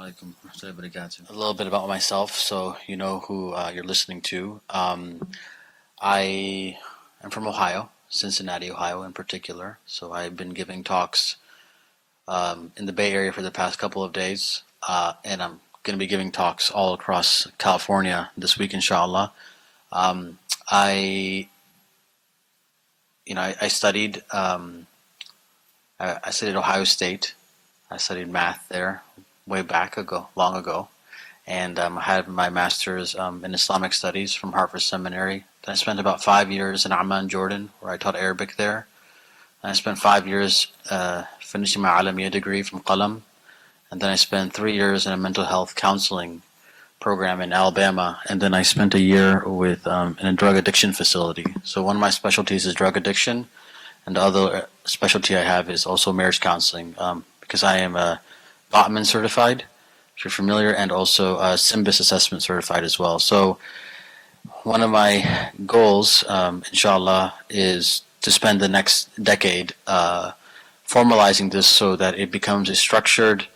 Alaikum warahmatullahi wabarakatuh. A little bit about myself, so you know who you're listening to. I am from Ohio, Cincinnati, Ohio in particular. So I've been giving talks in the Bay Area for the past couple of days, and I'm going to be giving talks all across California this week, inshallah. I, I studied. I studied Ohio State. I studied math there long ago, and I had my master's in Islamic studies from Harvard Seminary. Then I spent about 5 years in Amman, Jordan, where I taught Arabic there. And I spent 5 years finishing my Alamiya degree from Qalam, and then I spent 3 years in a mental health counseling program in Alabama, and then I spent a year with in a drug addiction facility. So one of my specialties is drug addiction, and the other specialty I have is also marriage counseling, because I am a Gottman certified, if you're familiar, and also SYMBIS assessment certified as well. So one of my goals, inshallah, is to spend the next decade formalizing this so that it becomes a structured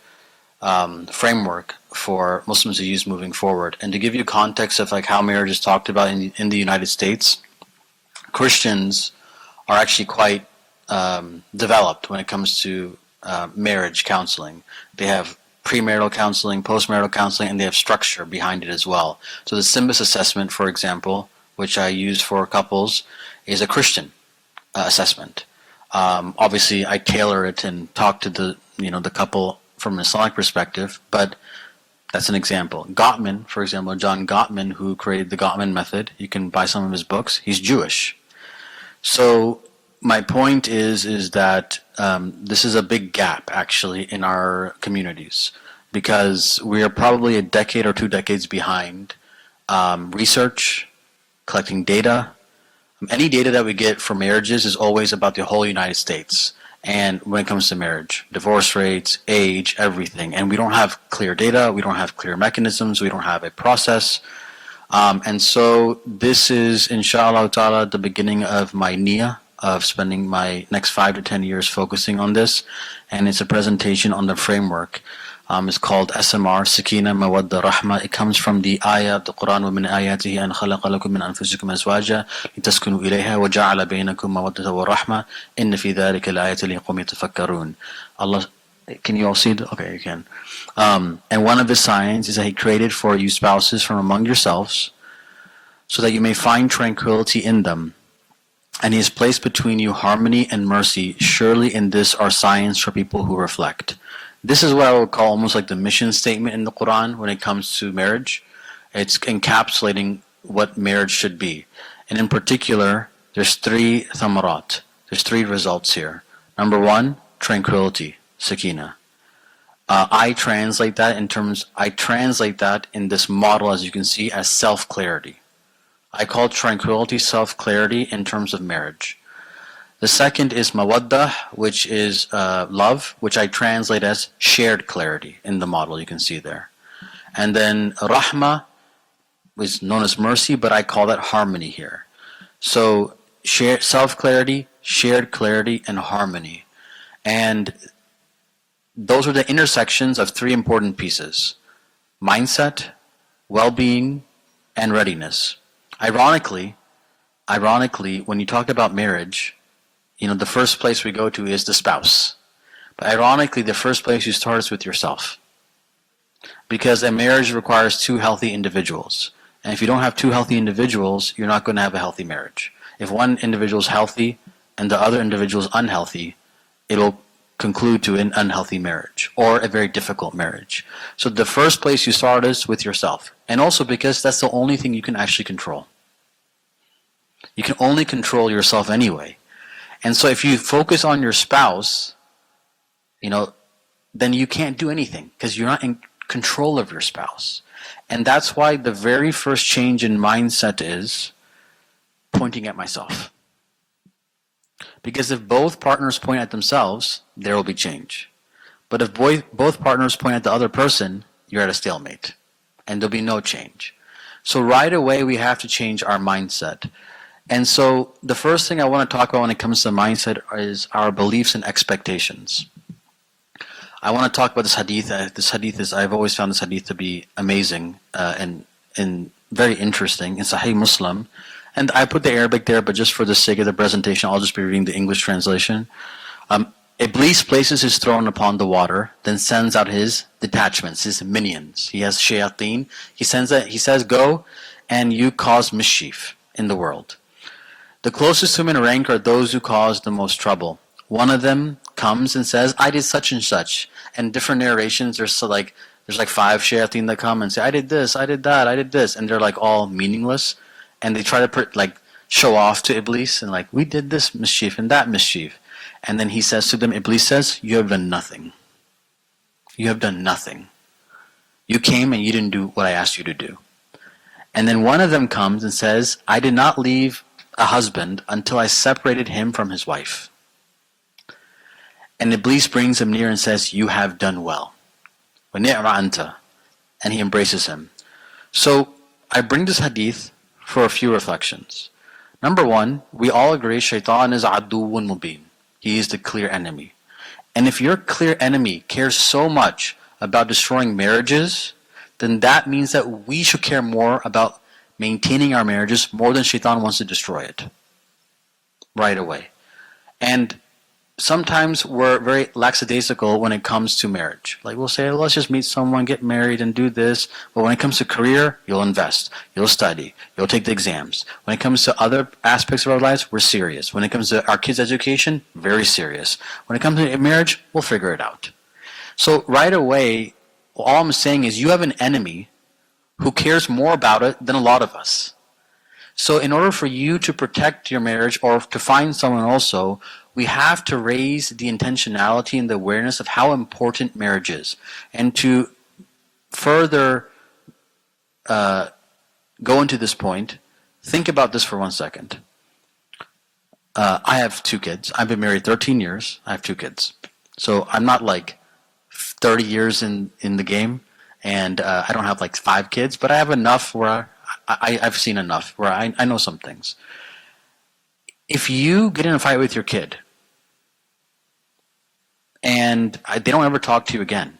framework for Muslims to use moving forward. And to give you context of like how marriage is talked about in the United States, Christians are actually quite developed when it comes to marriage counseling. They have premarital counseling, postmarital counseling, and they have structure behind it as well. So the SYMBIS assessment, for example, which I use for couples, is a Christian assessment. Obviously, I tailor it and talk to the couple from an Islamic perspective, but that's an example. Gottman, for example, John Gottman, who created the Gottman method, you can buy some of his books. He's Jewish. So my point is that this is a big gap actually in our communities, because we are probably a decade or 2 decades behind research, collecting data. Any data that we get for marriages is always about the whole United States. And when it comes to marriage, divorce rates, age, everything. And we don't have clear data, we don't have clear mechanisms, we don't have a process. And so this is, inshallah ta'ala, the beginning of my niyyah, of spending my next 5 to 10 years focusing on this. And it's a presentation on the framework. It's called SMR, Sakina, Mawaddah, Rahmah. It comes from the ayah of the Quran, وَمِنْ آيَاتِهِ أَنْ خَلَقَ لَكُم مِّنْ أَنفُسِكُمْ أَزْوَاجًا لِتَسْكُنُوا إِلَيْهَا وَجَعَلَ بَيْنَكُم مَّوَدَّةً وَرَحْمَةً إِنَّ فِي ذَلِكَ لَآيَةً لِقَوْمٍ يَتَفَكَّرُونَ. Allah, can you all see it? Okay, you can. And one of his signs is that he created for you spouses from among yourselves, so that you may find tranquility in them. And he has placed between you harmony and mercy. Surely in this are signs for people who reflect. This is what I would call almost like the mission statement in the Quran when it comes to marriage. It's encapsulating what marriage should be. And in particular, there's 3 thamarat. There's 3 results here. Number 1, tranquility, sakina. I translate that in this model, as you can see, as self-clarity. I call tranquility self-clarity in terms of marriage. The second is mawaddah, which is love, which I translate as shared clarity in the model you can see there. And then rahmah is known as mercy, but I call that harmony here. So self-clarity, shared clarity, and harmony. And those are the intersections of 3 important pieces: mindset, well-being, and readiness. Ironically, when you talk about marriage, the first place we go to is the spouse. But ironically, the first place you start is with yourself. Because a marriage requires 2 healthy individuals. And if you don't have 2 healthy individuals, you're not going to have a healthy marriage. If one individual is healthy and the other individual is unhealthy, it'll conclude to an unhealthy marriage or a very difficult marriage. So the first place you start is with yourself. And also because that's the only thing you can actually control. You can only control yourself anyway. And so if you focus on your spouse, then you can't do anything because you're not in control of your spouse. And that's why the very first change in mindset is pointing at myself. Because if both partners point at themselves, there will be change. But if both partners point at the other person, you're at a stalemate. And there'll be no change. So right away we have to change our mindset. And so the first thing I want to talk about when it comes to mindset is our beliefs and expectations. I want to talk about this hadith. This hadith is, I've always found this hadith to be amazing and very interesting in Sahih Muslim. And I put the Arabic there, but just for the sake of the presentation, I'll just be reading the English translation. Iblis places his throne upon the water, then sends out his detachments, his minions. He has shayateen. He says, go and you cause mischief in the world. The closest to him in rank are those who cause the most trouble. One of them comes and says, I did such and such. And different narrations, there's like 5 shayateen that come and say, I did this, I did that, I did this. And they're like all meaningless. And they try to show off to Iblis and we did this mischief and that mischief. And then he says to them, Iblis says, you have done nothing. You have done nothing. You came and you didn't do what I asked you to do. And then one of them comes and says, I did not leave a husband until I separated him from his wife. And Iblis brings him near and says, you have done well. And he embraces him. So I bring this hadith for a few reflections. Number one, we all agree Shaitan is aduwwun mubin. He is the clear enemy. And if your clear enemy cares so much about destroying marriages, then that means that we should care more about maintaining our marriages more than Shaitan wants to destroy it. Right away. And sometimes we're very lackadaisical when it comes to marriage. We'll say, let's just meet someone, get married, and do this. But when it comes to career, you'll invest, you'll study, you'll take the exams. When it comes to other aspects of our lives, we're serious. When it comes to our kids' education, very serious. When it comes to marriage, we'll figure it out. So right away, all I'm saying is you have an enemy who cares more about it than a lot of us. So in order for you to protect your marriage or to find someone also, we have to raise the intentionality and the awareness of how important marriage is. And to further go into this point, think about this for 1 second. I have 2 kids. I've been married 13 years. I have 2 kids. So I'm not 30 years in the game, and I don't have 5 kids, but I have enough where I've seen enough where I know some things. If you get in a fight with your kid, and they don't ever talk to you again,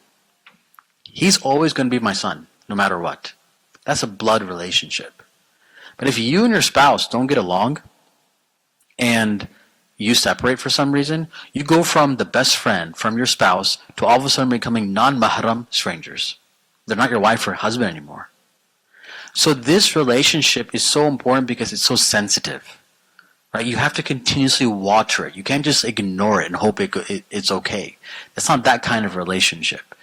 he's always going to be my son, no matter what. That's a blood relationship. But if you and your spouse don't get along, and you separate for some reason, you go from the best friend, from your spouse, to all of a sudden becoming non-mahram strangers. They're not your wife or husband anymore. So this relationship is so important because it's so sensitive. Right? You have to continuously water it. You can't just ignore it and hope it's okay. That's not that kind of relationship.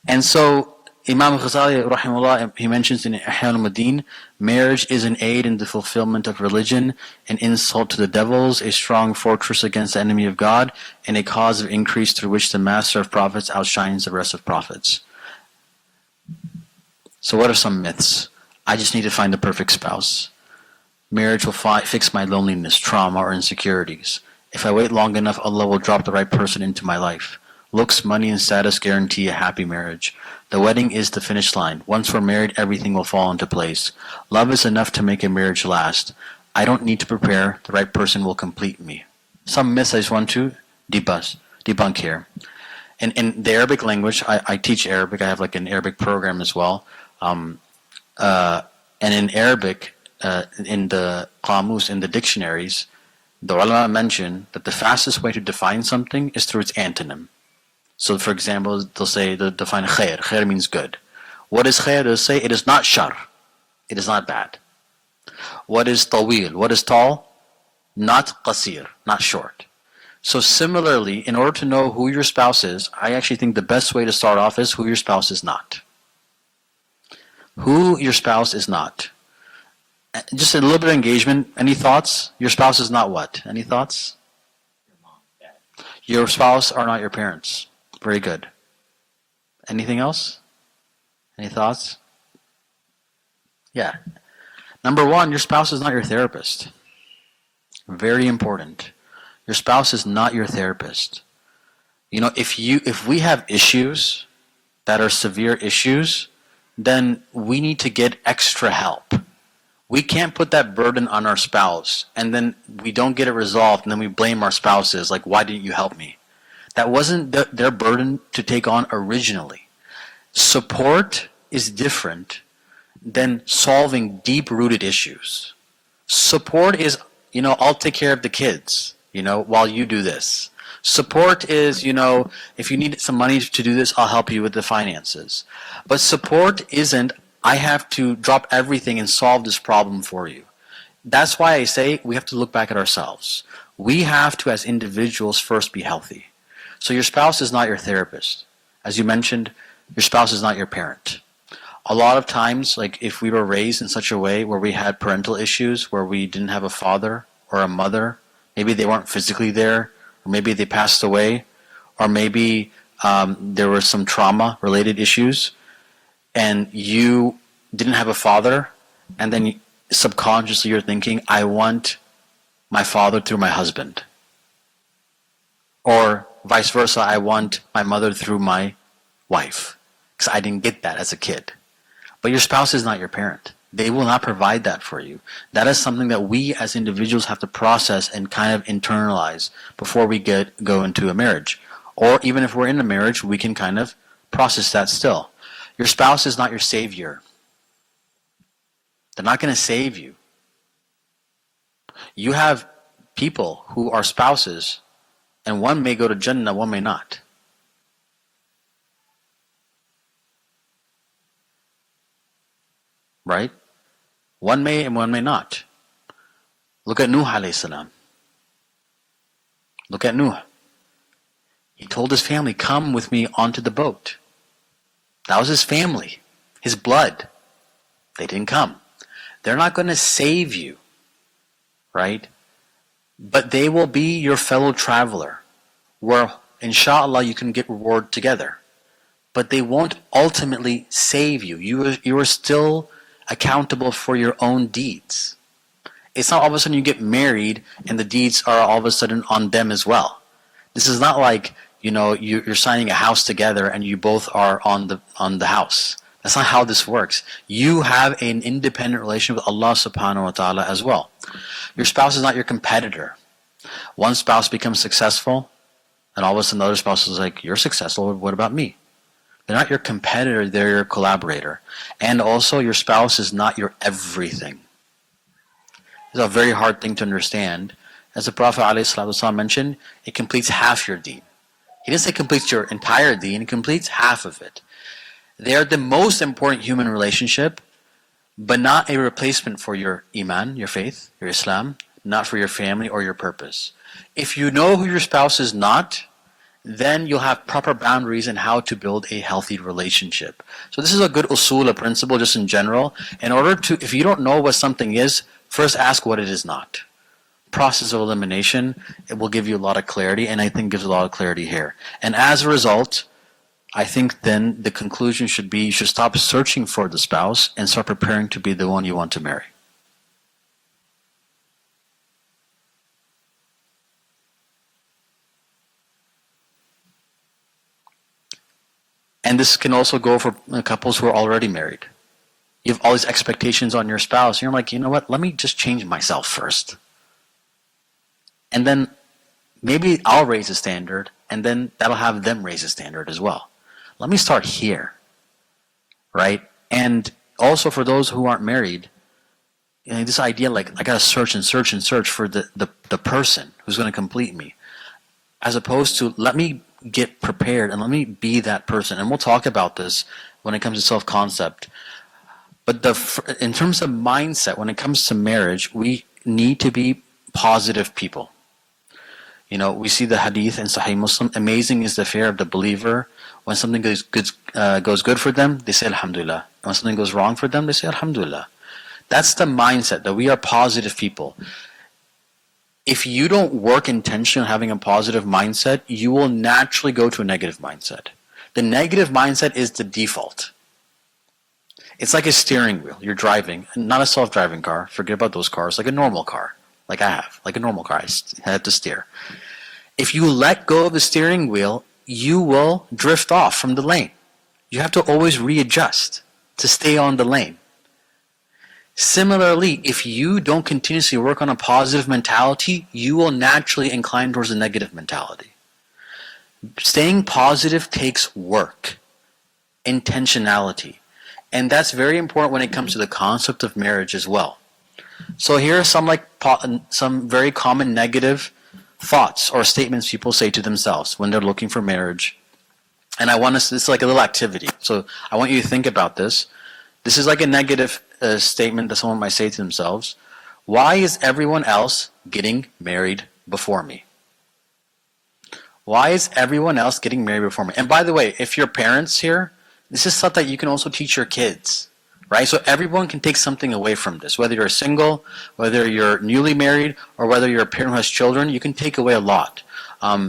And so Imam Ghazali, rahimahullah, he mentions in Ihya al-Madin, marriage is an aid in the fulfillment of religion, an insult to the devils, a strong fortress against the enemy of God, and a cause of increase through which the master of prophets outshines the rest of prophets. So what are some myths? I just need to find the perfect spouse. Marriage will fix my loneliness, trauma, or insecurities. If I wait long enough, Allah will drop the right person into my life. Looks, money, and status guarantee a happy marriage. The wedding is the finish line. Once we're married, everything will fall into place. Love is enough to make a marriage last. I don't need to prepare. The right person will complete me. Some myths I just want to debunk here. In the Arabic language, I teach Arabic. I have an Arabic program as well. And in Arabic, in the qamus, in the dictionaries, the ulama mention that the fastest way to define something is through its antonym. So for example, they'll define khair. Khair means good. What is khair? They'll say it is not shar. It is not bad. What is tawil? What is tall? Not qasir, not short. So similarly, in order to know who your spouse is, I actually think the best way to start off is who your spouse is not. Who your spouse is not. Just a little bit of engagement. Any thoughts? Your spouse is not what? Any thoughts? Your spouse are not your parents. Very good. Anything else? Any thoughts? Yeah. Number one, your spouse is not your therapist. Very important. Your spouse is not your therapist. If we have issues that are severe issues, then we need to get extra help. We can't put that burden on our spouse and then we don't get it resolved and then we blame our spouses why didn't you help me? That wasn't their burden to take on originally. Support is different than solving deep-rooted issues. Support is, I'll take care of the kids, while you do this. Support is, if you need some money to do this, I'll help you with the finances. But support isn't, I have to drop everything and solve this problem for you. That's why I say we have to look back at ourselves. We have to, as individuals, first be healthy. So your spouse is not your therapist. As you mentioned, your spouse is not your parent. A lot of times, like if we were raised in such a way where we had parental issues, where we didn't have a father or a mother, maybe they weren't physically there, or maybe they passed away, or maybe there were some trauma-related issues, and you didn't have a father, and then subconsciously you're thinking, I want my father through my husband. Or vice versa, I want my mother through my wife, because I didn't get that as a kid. But your spouse is not your parent. They will not provide that for you. That is something that we as individuals have to process and kind of internalize before we go into a marriage. Or even if we're in a marriage, we can kind of process that still. Your spouse is not your savior. They're not going to save you. You have people who are spouses, and one may go to Jannah, one may not. Right? One may and one may not. Look at Nuh alayhi salam. Look at Nuh. He told his family, come with me onto the boat. That was his family, his blood. They didn't come. They're not going to save you, right? But they will be your fellow traveler, where inshallah you can get reward together. But they won't ultimately save you. You are still accountable for your own deeds. It's not all of a sudden you get married and the deeds are all of a sudden on them as well. This is not like, you're signing a house together and you both are on the house. That's not how this works. You have an independent relationship with Allah subhanahu wa ta'ala as well. Your spouse is not your competitor. One spouse becomes successful and all of a sudden the other spouse is like, you're successful, what about me? They're not your competitor, they're your collaborator. And also your spouse is not your everything. It's a very hard thing to understand. As the Prophet ﷺ mentioned, it completes half your deen. He didn't say it completes your entire deen, it completes half of it. They are the most important human relationship, but not a replacement for your iman, your faith, your Islam, not for your family or your purpose. If you know who your spouse is not, then you'll have proper boundaries in how to build a healthy relationship. So this is a good usul, a principle just in general. If you don't know what something is, first ask what it is not. Process of elimination, it will give you a lot of clarity, and I think gives a lot of clarity here. And as a result, I think then the conclusion should be you should stop searching for the spouse and start preparing to be the one you want to marry. And this can also go for couples who are already married. You have all these expectations on your spouse, and you're like, you know what, let me just change myself first. And then maybe I'll raise a standard, and then that'll have them raise a standard as well. Let me start here, right? And also for those who aren't married, this idea like I gotta search and search and search for the person who's going to complete me, as opposed to let me get prepared and let me be that person. And we'll talk about this when it comes to self-concept. But in terms of mindset, when it comes to marriage, we need to be positive people. We see the hadith in Sahih Muslim, amazing is the fare of the believer. When something goes good for them, they say Alhamdulillah. When something goes wrong for them, they say Alhamdulillah. That's the mindset, that we are positive people. If you don't work intentionally on having a positive mindset, you will naturally go to a negative mindset. The negative mindset is the default. It's like a steering wheel. You're driving, not a self-driving car. Forget about those cars. Like a normal car, like I have, like a normal car. I have to steer. If you let go of the steering wheel, you will drift off from the lane. You have to always readjust to stay on the lane. Similarly, if you don't continuously work on a positive mentality, you will naturally incline towards a negative mentality. Staying positive takes work, intentionality. And that's very important when it comes to the concept of marriage as well. So here are some very common negative thoughts or statements people say to themselves when they're looking for marriage. And this is like a little activity. So I want you to think about this. This is like a negative statement that someone might say to themselves. Why is everyone else getting married before me? Why is everyone else getting married before me? And by the way, if you're parents here, this is stuff that you can also teach your kids, right? So everyone can take something away from this. Whether you're single, whether you're newly married, or whether you're a parent who has children, you can take away a lot.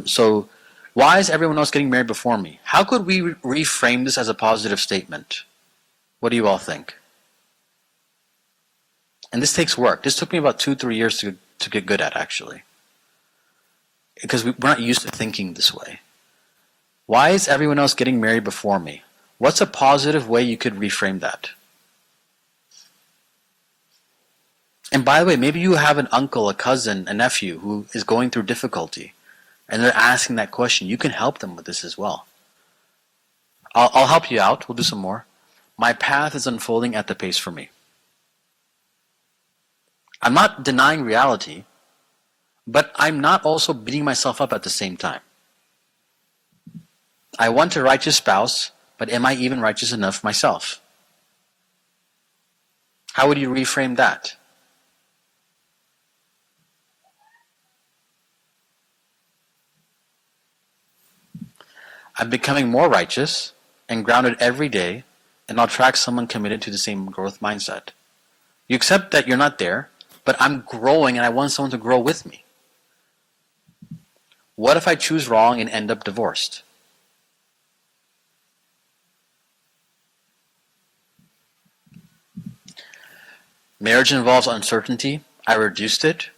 So why is everyone else getting married before me? How could we reframe this as a positive statement? What do you all think? And this takes work. This took me about 2-3 years to get good at, actually. Because we're not used to thinking this way. Why is everyone else getting married before me? What's a positive way you could reframe that? And by the way, maybe you have an uncle, a cousin, a nephew who is going through difficulty, and they're asking that question. You can help them with this as well. I'll help you out. We'll do some more. My path is unfolding at the pace for me. I'm not denying reality, but I'm not also beating myself up at the same time. I want a righteous spouse, but am I even righteous enough myself? How would you reframe that? I'm becoming more righteous and grounded every day, and I'll track someone committed to the same growth mindset. You accept that you're not there, but I'm growing and I want someone to grow with me. What if I choose wrong and end up divorced? Marriage involves uncertainty. I reduced it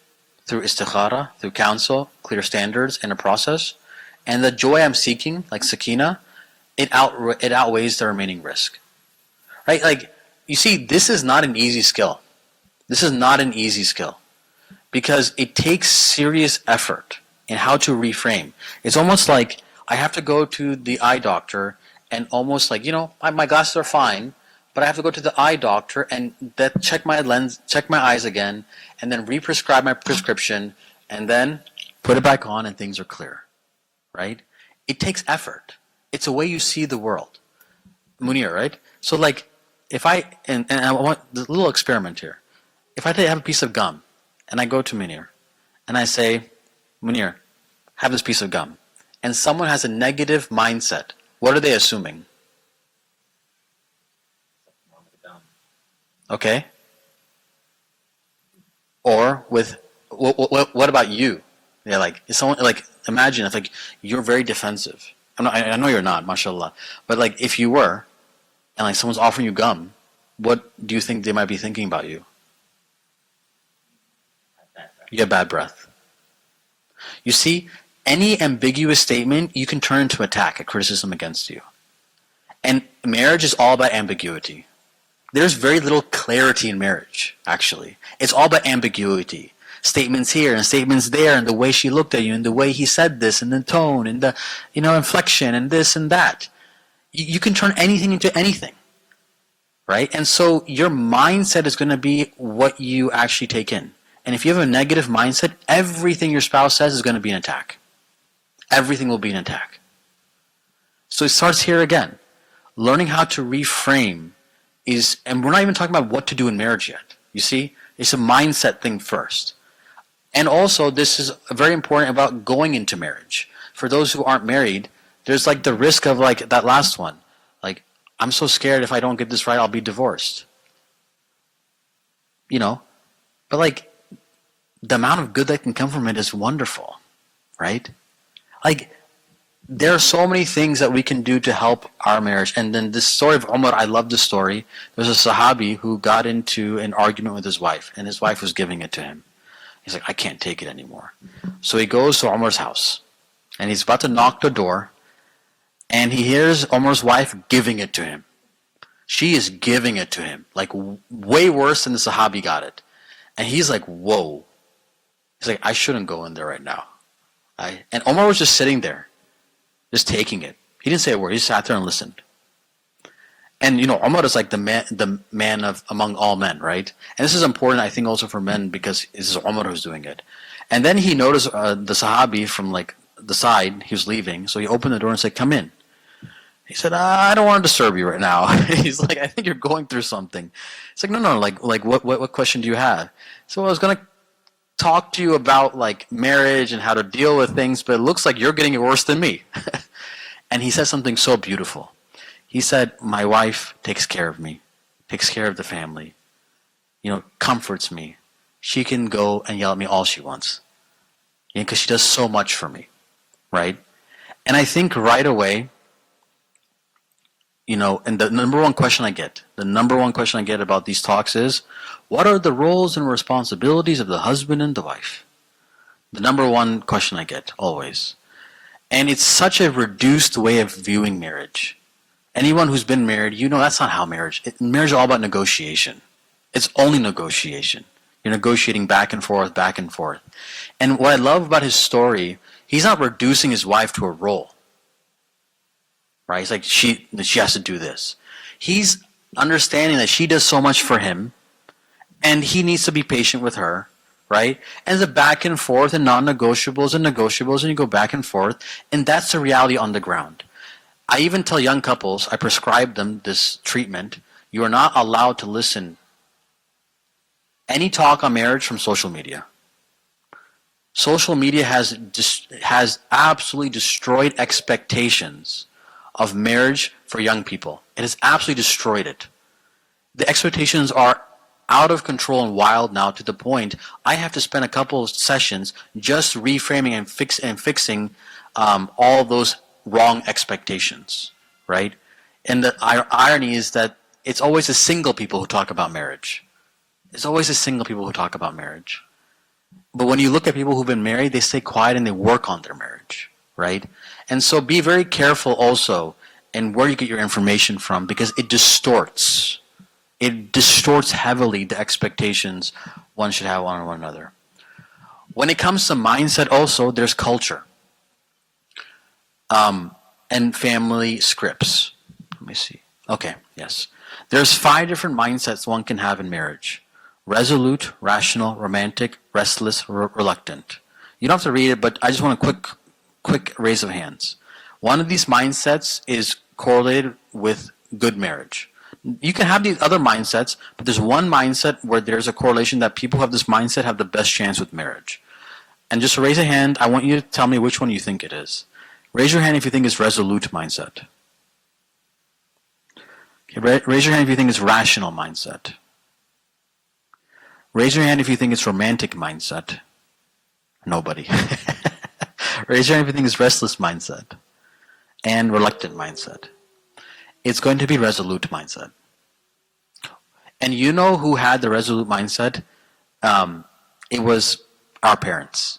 through istikhara, through counsel, clear standards, and a process. And the joy I'm seeking, like Sakina, it outweighs the remaining risk. Right? Like, you see, this is not an easy skill. This is not an easy skill. Because it takes serious effort in how to reframe. It's almost like I have to go to the eye doctor and almost like, my glasses are fine, but I have to go to the eye doctor and check my lens, check my eyes again, and then re-prescribe my prescription, and then put it back on and things are clear. Right? It takes effort. It's a way you see the world. Munir, right? So like, if and I want the little experiment here. If I have a piece of gum, and I go to Munir, and I say, Munir, have this piece of gum. And someone has a negative mindset. What are they assuming? Okay? Or what about you? Yeah, like, is someone, like, imagine if, like, you're very defensive. I know you're not, mashallah. But, like, if you were, and, like, someone's offering you gum, what do you think they might be thinking about you? You have bad breath. You see, any ambiguous statement you can turn into attack, a criticism against you. And marriage is all about ambiguity. There's very little clarity in marriage, actually. It's all about ambiguity. Statements here and statements there, and the way she looked at you, and the way he said this, and the tone, and the inflection, and this and that. You can turn anything into anything. Right? And so your mindset is going to be what you actually take in. And if you have a negative mindset, everything your spouse says is going to be an attack. Everything will be an attack. So it starts here again. Learning how to reframe is, and we're not even talking about what to do in marriage yet. You see? It's a mindset thing first. And also, this is very important about going into marriage. For those who aren't married, there's like the risk of like that last one. Like, I'm so scared if I don't get this right, I'll be divorced. But like, the amount of good that can come from it is wonderful, right? Like, there are so many things that we can do to help our marriage. And then this story of Umar, I love this story. There's a Sahabi who got into an argument with his wife, and his wife was giving it to him. He's like, I can't take it anymore. So he goes to Umar's house, and he's about to knock the door, and he hears Umar's wife giving it to him. She is giving it to him, like way worse than the Sahabi got it. And he's like, whoa. He's like, I shouldn't go in there right now. And Umar was just sitting there. just taking it. He didn't say a word. He sat there and listened. And Umar is like the man of among all men, right? And this is important, I think, also for men because this is Umar who's doing it. And then he noticed the Sahabi from like the side. He was leaving, so he opened the door and said, "Come in." He said, "I don't want to disturb you right now." He's like, "I think you're going through something." It's like, "No, like what question do you have?" So I was gonna talk to you about like marriage and how to deal with things, but it looks like you're getting it worse than me. And he said something so beautiful. He said, "My wife takes care of me, takes care of the family, comforts me. She can go and yell at me all she wants, because she does so much for me," right? And I think right away, and the number one question I get about these talks is, what are the roles and responsibilities of the husband and the wife? The number one question I get, always. And it's such a reduced way of viewing marriage. Anyone who's been married, that's not how marriage is all about negotiation. It's only negotiation. You're negotiating back and forth, back and forth. And what I love about his story, he's not reducing his wife to a role. Right? It's like she has to do this. He's understanding that she does so much for him, and he needs to be patient with her, right? And the back and forth and non-negotiables and negotiables, and you go back and forth, and that's the reality on the ground. I even tell young couples, I prescribe them this treatment. You are not allowed to listen any talk on marriage from social media. Social media has absolutely destroyed expectations of marriage for young people. It has absolutely destroyed it. The expectations are out of control and wild now, to the point I have to spend a couple of sessions just reframing and fixing all those wrong expectations, right? And the irony is that it's always the single people who talk about marriage. It's always the single people who talk about marriage. But when you look at people who've been married, they stay quiet and they work on their marriage, right? And so be very careful also in where you get your information from, because it distorts. It distorts heavily the expectations one should have on one another. When it comes to mindset also, there's culture. And family scripts. Let me see. Okay, yes. There's 5 different mindsets one can have in marriage. Resolute, rational, romantic, restless, reluctant. You don't have to read it, but I just want a quick raise of hands. One of these mindsets is correlated with good marriage. You can have these other mindsets, but there's one mindset where there's a correlation that people who have this mindset have the best chance with marriage. And just raise a hand, I want you to tell me which one you think it is. Raise your hand if you think it's resolute mindset. Okay, raise your hand if you think it's rational mindset. Raise your hand if you think it's romantic mindset. Nobody. Raise your hand if you think it's restless mindset. And reluctant mindset. It's going to be resolute mindset. And you know who had the resolute mindset? It was our parents.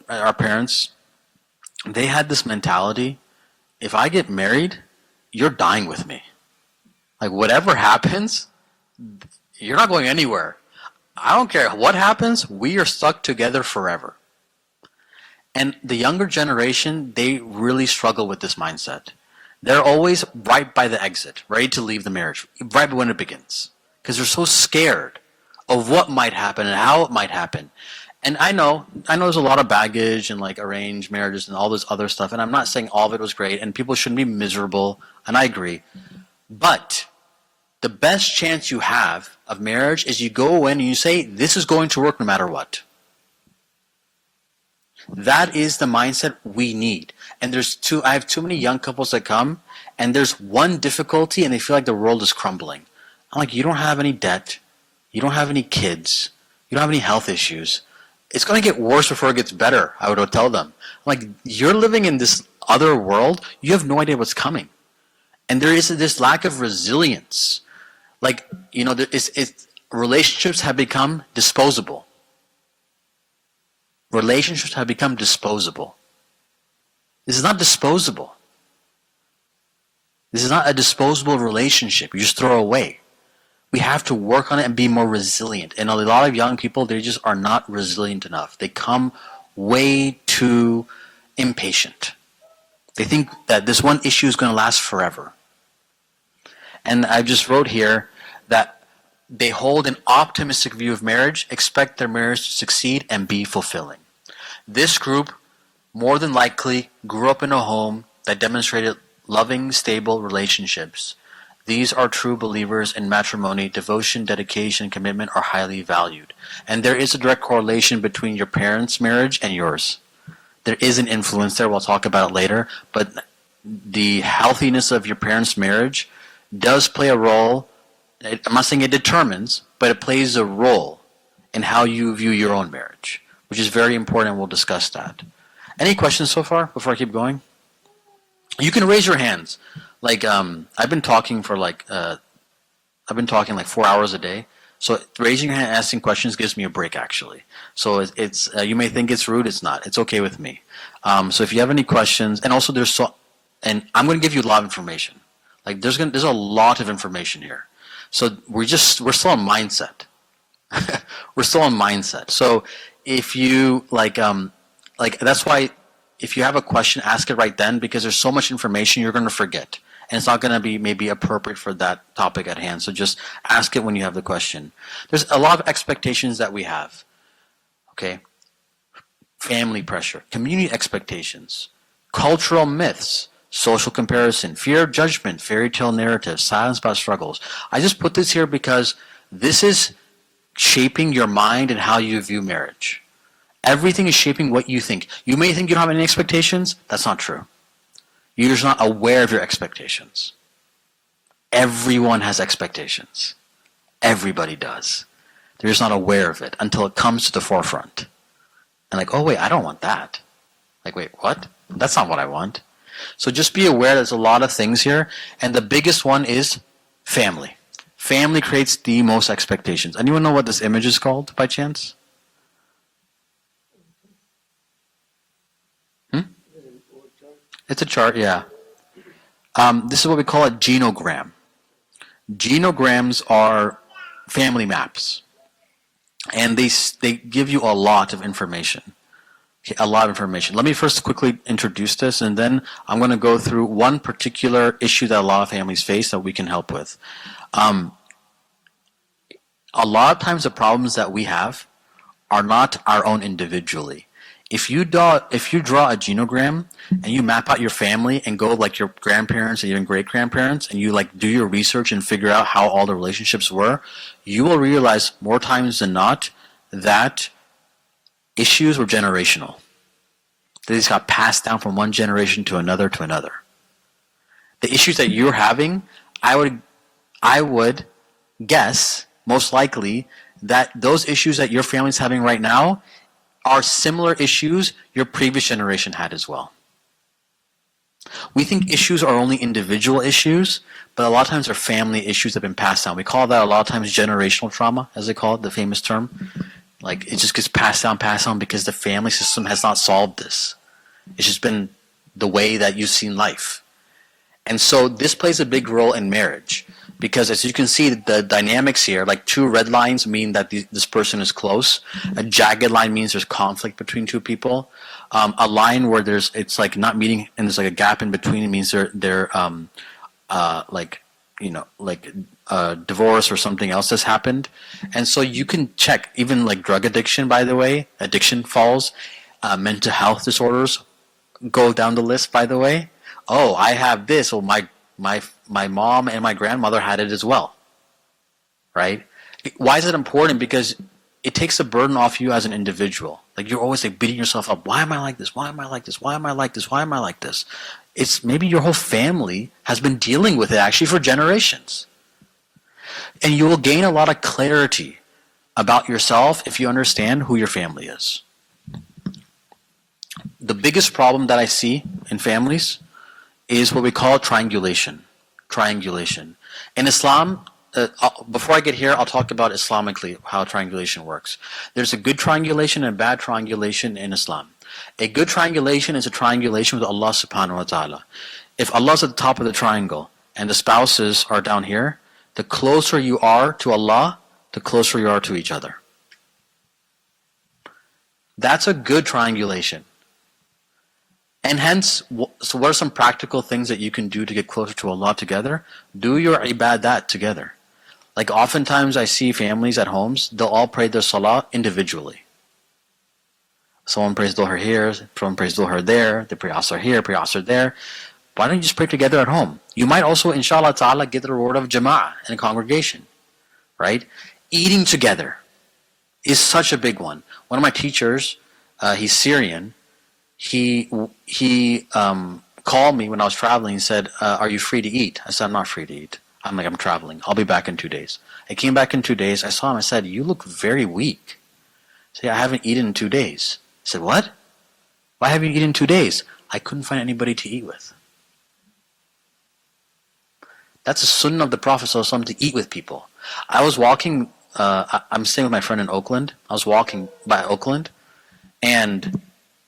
Our parents, they had this mentality, if I get married, you're dying with me. Like whatever happens, you're not going anywhere. I don't care what happens, we are stuck together forever. And the younger generation, they really struggle with this mindset. They're always right by the exit, ready to leave the marriage, right when it begins. Because they're so scared of what might happen and how it might happen. And I know there's a lot of baggage and like arranged marriages and all this other stuff, and I'm not saying all of it was great, and people shouldn't be miserable, and I agree. But the best chance you have of marriage is you go in and you say, this is going to work no matter what. That is the mindset we need. And I have too many young couples that come, and there's one difficulty, and they feel like the world is crumbling. I'm like, you don't have any debt, you don't have any kids, you don't have any health issues. It's going to get worse before it gets better, I would tell them. I'm like, you're living in this other world, you have no idea what's coming. And there is this lack of resilience. Like, relationships have become disposable. Relationships have become disposable. This is not disposable. This is not a disposable relationship you just throw away. We have to work on it and be more resilient. And a lot of young people, they just are not resilient enough. They come way too impatient. They think that this one issue is going to last forever. And I just wrote here that they hold an optimistic view of marriage, expect their marriage to succeed and be fulfilling. This group more than likely grew up in a home that demonstrated loving, stable relationships. These are true believers in matrimony. Devotion, dedication, and commitment are highly valued. And there is a direct correlation between your parents' marriage and yours. There is an influence there, we'll talk about it later, but the healthiness of your parents' marriage does play a role. I'm not saying it determines, but it plays a role in how you view your own marriage, which is very important, and we'll discuss that. Any questions so far before I keep going? You can raise your hands. Like I've been talking like 4 hours a day. So raising your hand, asking questions gives me a break actually. So it's you may think it's rude. It's not. It's okay with me. So if you have any questions, and also and I'm going to give you a lot of information. Like there's a lot of information here. So we're still on mindset. We're still on mindset. So if you like that's why if you have a question, ask it right then, because there's so much information you're going to forget. And it's not going to be maybe appropriate for that topic at hand. So just ask it when you have the question. There's a lot of expectations that we have. Okay? Family pressure, community expectations, cultural myths, social comparison, fear of judgment, fairy tale narratives, silence about struggles. I just put this here because this is shaping your mind and how you view marriage. Everything is shaping what you think. You may think you don't have any expectations. That's not true. You're just not aware of your expectations. Everyone has expectations. Everybody does. They're just not aware of it until it comes to the forefront. And like, oh wait, I don't want that. Like, wait, what? That's not what I want. So just be aware there's a lot of things here. And the biggest one is family. Family creates the most expectations. Anyone know what this image is called by chance? It's a chart, yeah. This is what we call a genogram. Genograms are family maps. And they give you a lot of information. Okay, a lot of information. Let me first quickly introduce this, and then I'm going to go through one particular issue that a lot of families face that we can help with. A lot of times the problems that we have are not our own individually. If you draw a genogram and you map out your family and go like your grandparents and even great-grandparents and you like do your research and figure out how all the relationships were, you will realize more times than not that issues were generational. They just got passed down from one generation to another to another. The issues that you're having, I would guess most likely that those issues that your family's having right now are similar issues your previous generation had as well. We think issues are only individual issues, but a lot of times they're family issues that have been passed down. We call that a lot of times generational trauma, as they call it, the famous term. Like it just gets passed down because the family system has not solved this. It's just been the way that you've seen life. And so this plays a big role in marriage. Because as you can see, the dynamics here, like two red lines mean that this person is close. A jagged line means there's conflict between two people. A line where it's like not meeting and there's like a gap in between, it means they're divorce or something else has happened. And so you can check, even like drug addiction, by the way, addiction falls. Mental health disorders go down the list, by the way. Oh, I have this. Well, my mom and my grandmother had it as well, right? Why is it important? Because it takes the burden off you as an individual. Like you're always like beating yourself up. Why am I like this? Why am I like this? Why am I like this? Why am I like this? It's maybe your whole family has been dealing with it actually for generations. And you will gain a lot of clarity about yourself if you understand who your family is. The biggest problem that I see in families is what we call triangulation. Triangulation. In Islam, before I get here, I'll talk about Islamically how triangulation works. There's a good triangulation and a bad triangulation in Islam. A good triangulation is a triangulation with Allah subhanahu wa ta'ala. If Allah's at the top of the triangle and the spouses are down here, the closer you are to Allah, the closer you are to each other. That's a good triangulation. And hence, so what are some practical things that you can do to get closer to Allah together? Do your ibadat together. Like oftentimes I see families at homes, they'll all pray their salah individually. Someone prays Dhuhr here, someone prays Dhuhr there, they pray Asr here, pray Asr there. Why don't you just pray together at home? You might also, inshallah ta'ala, get the reward of jama'ah in a congregation, right? Eating together is such a big one. One of my teachers, he's Syrian, he called me when I was traveling. He said, are you free to eat? I said, I'm not free to eat. I'm traveling. I'll be back in 2 days. I came back in 2 days. I saw him. I said, you look very weak. I said, I haven't eaten in 2 days. I said, what? Why haven't you eaten in 2 days? I couldn't find anybody to eat with. That's a sunnah of the Prophet ﷺ, to eat with people. I was walking, I'm staying with my friend in Oakland. I was walking by Oakland, and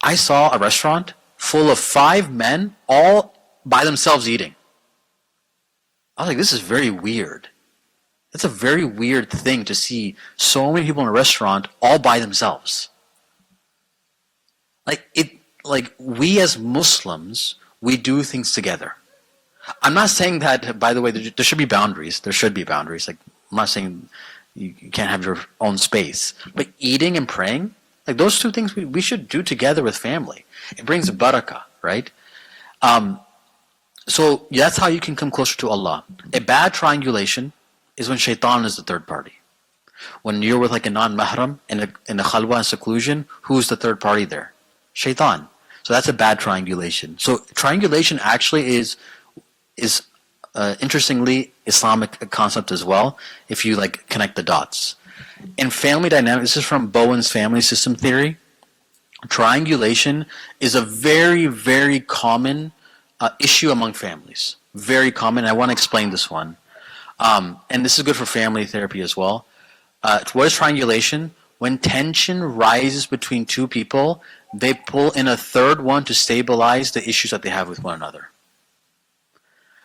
I saw a restaurant full of 5 men all by themselves eating. I was like, this is very weird. That's a very weird thing to see so many people in a restaurant all by themselves. Like we as Muslims, we do things together. I'm not saying that, by the way, there should be boundaries. There should be boundaries. Like, I'm not saying you can't have your own space. But eating and praying, like those two things we should do together with family. It brings barakah, right? So that's how you can come closer to Allah. A bad triangulation is when shaitan is the third party. When you're with like a non-mahram in a khalwa and seclusion, who's the third party there? Shaitan. So that's a bad triangulation. So triangulation actually is interestingly Islamic concept as well, if you like connect the dots. In family dynamics, this is from Bowen's family system theory. Triangulation is a very, very common issue among families. Very common. I want to explain this one. And this is good for family therapy as well. What is triangulation? When tension rises between two people, they pull in a third one to stabilize the issues that they have with one another.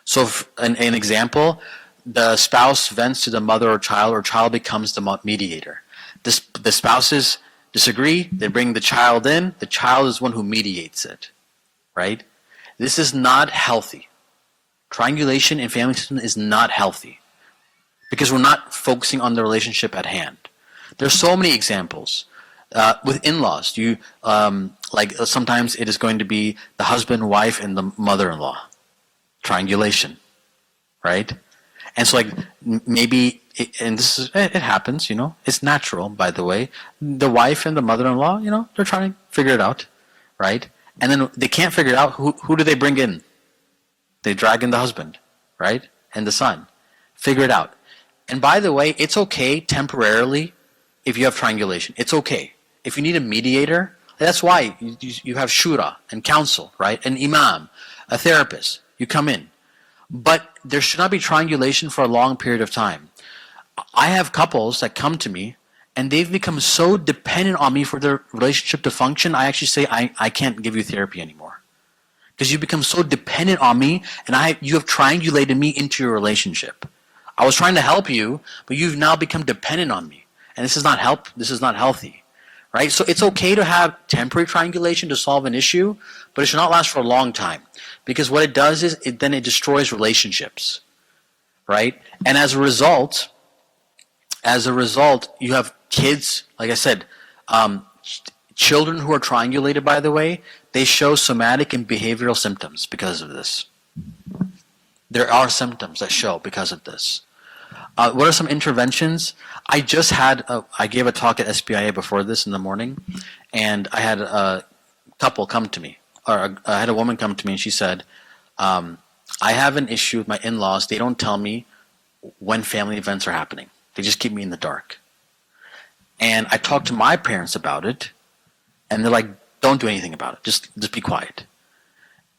So an example, the spouse vents to the mother or child becomes the mediator. The spouses disagree, they bring the child in, the child is one who mediates it, right? This is not healthy. Triangulation in family system is not healthy because we're not focusing on the relationship at hand. There's so many examples. With in-laws, sometimes it is going to be the husband, wife, and the mother-in-law. Triangulation, right? And so maybe, it happens, it's natural, by the way. The wife and the mother-in-law, they're trying to figure it out, right? And then they can't figure it out. Who do they bring in? They drag in the husband, right? And the son. Figure it out. And by the way, it's okay temporarily if you have triangulation. It's okay. If you need a mediator, that's why you have shura and counsel, right? An imam, a therapist. You come in. But there should not be triangulation for a long period of time. I have couples that come to me and they've become so dependent on me for their relationship to function, I actually say, I can't give you therapy anymore. Because you've become so dependent on me and you have triangulated me into your relationship. I was trying to help you, but you've now become dependent on me. And this is not healthy. Right? So it's okay to have temporary triangulation to solve an issue, but it should not last for a long time. Because what it does is it destroys relationships. Right? And as a result, you have kids, like I said, children who are triangulated, by the way, they show somatic and behavioral symptoms because of this. There are symptoms that show because of this. What are some interventions? I gave a talk at SBIA before this in the morning, and I had a couple come to me, or I had a woman come to me, and she said, I have an issue with my in-laws. They don't tell me when family events are happening. They just keep me in the dark. And I talked to my parents about it, and they're like, don't do anything about it. Just be quiet.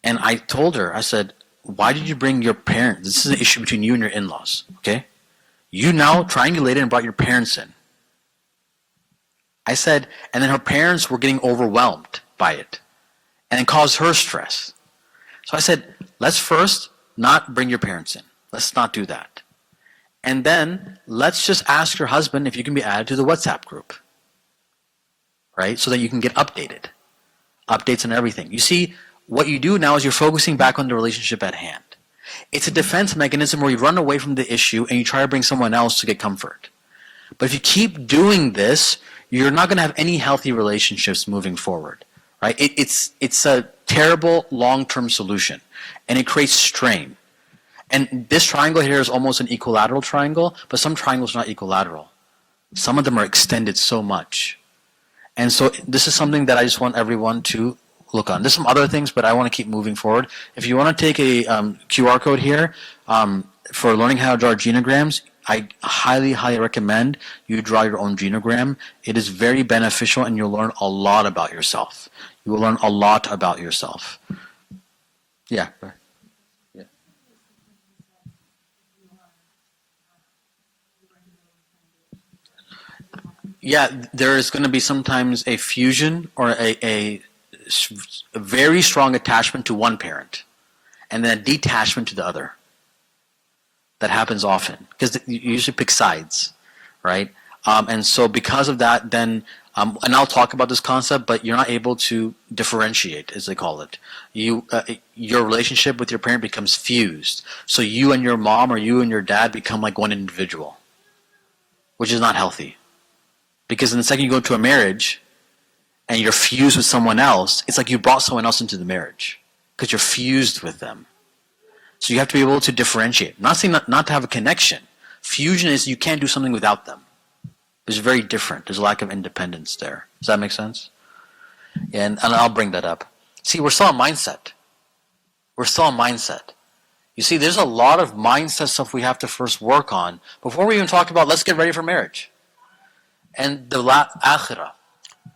And I told her, I said, why did you bring your parents? This is an issue between you and your in-laws, okay? You now triangulated and brought your parents in. I said, and then her parents were getting overwhelmed by it, and it caused her stress. So I said, let's first not bring your parents in. Let's not do that. And then let's just ask your husband if you can be added to the WhatsApp group, right? So that you can get updates on everything. You see, what you do now is you're focusing back on the relationship at hand. It's a defense mechanism where you run away from the issue and you try to bring someone else to get comfort. But if you keep doing this, you're not going to have any healthy relationships moving forward, right? It's a terrible long-term solution, and it creates strain. And this triangle here is almost an equilateral triangle, but some triangles are not equilateral. Some of them are extended so much. And so this is something that I just want everyone to look on. There's some other things, but I want to keep moving forward. If you want to take a QR code here for learning how to draw genograms, I highly, highly recommend you draw your own genogram. It is very beneficial, and you'll learn a lot about yourself. You will learn a lot about yourself. Yeah. Yeah, there is going to be sometimes a fusion or a very strong attachment to one parent, and then a detachment to the other. That happens often because you usually pick sides, right? And so because of that, then, and I'll talk about this concept, but you're not able to differentiate, as they call it. Your relationship with your parent becomes fused. So you and your mom or you and your dad become like one individual, which is not healthy. Because in the second you go into a marriage and you're fused with someone else, it's like you brought someone else into the marriage because you're fused with them. So you have to be able to differentiate. I'm not saying not to have a connection. Fusion is you can't do something without them. It's very different. There's a lack of independence there. Does that make sense? And I'll bring that up. See, we're still on mindset. We're still on mindset. You see, there's a lot of mindset stuff we have to first work on before we even talk about let's get ready for marriage. And the akhirah,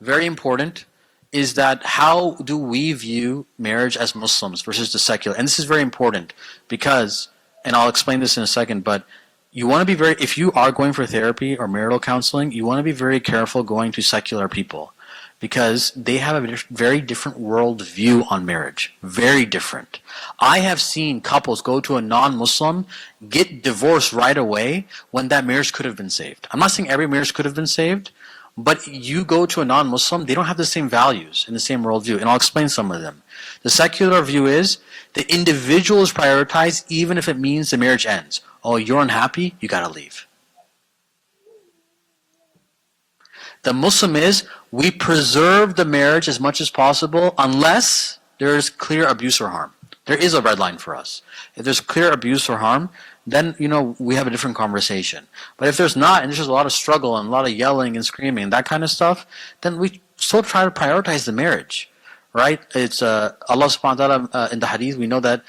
very important, is that how do we view marriage as Muslims versus the secular? And this is very important because, and I'll explain this in a second, but you want to be very, if you are going for therapy or marital counseling, you want to be very careful going to secular people because they have a very different world view on marriage. Very different. I have seen couples go to a non-Muslim, get divorced right away when that marriage could have been saved. I'm not saying every marriage could have been saved, but you go to a non-Muslim, they don't have the same values and the same worldview, and I'll explain some of them. The secular view is the individual is prioritized even if it means the marriage ends. Oh, you're unhappy? You gotta leave. The Muslim is we preserve the marriage as much as possible unless there is clear abuse or harm. There is a red line for us. If there's clear abuse or harm, then we have a different conversation. But if there's not, and there's just a lot of struggle and a lot of yelling and screaming and that kind of stuff, then we still try to prioritize the marriage, right? It's Allah subhanahu wa ta'ala in the hadith, we know that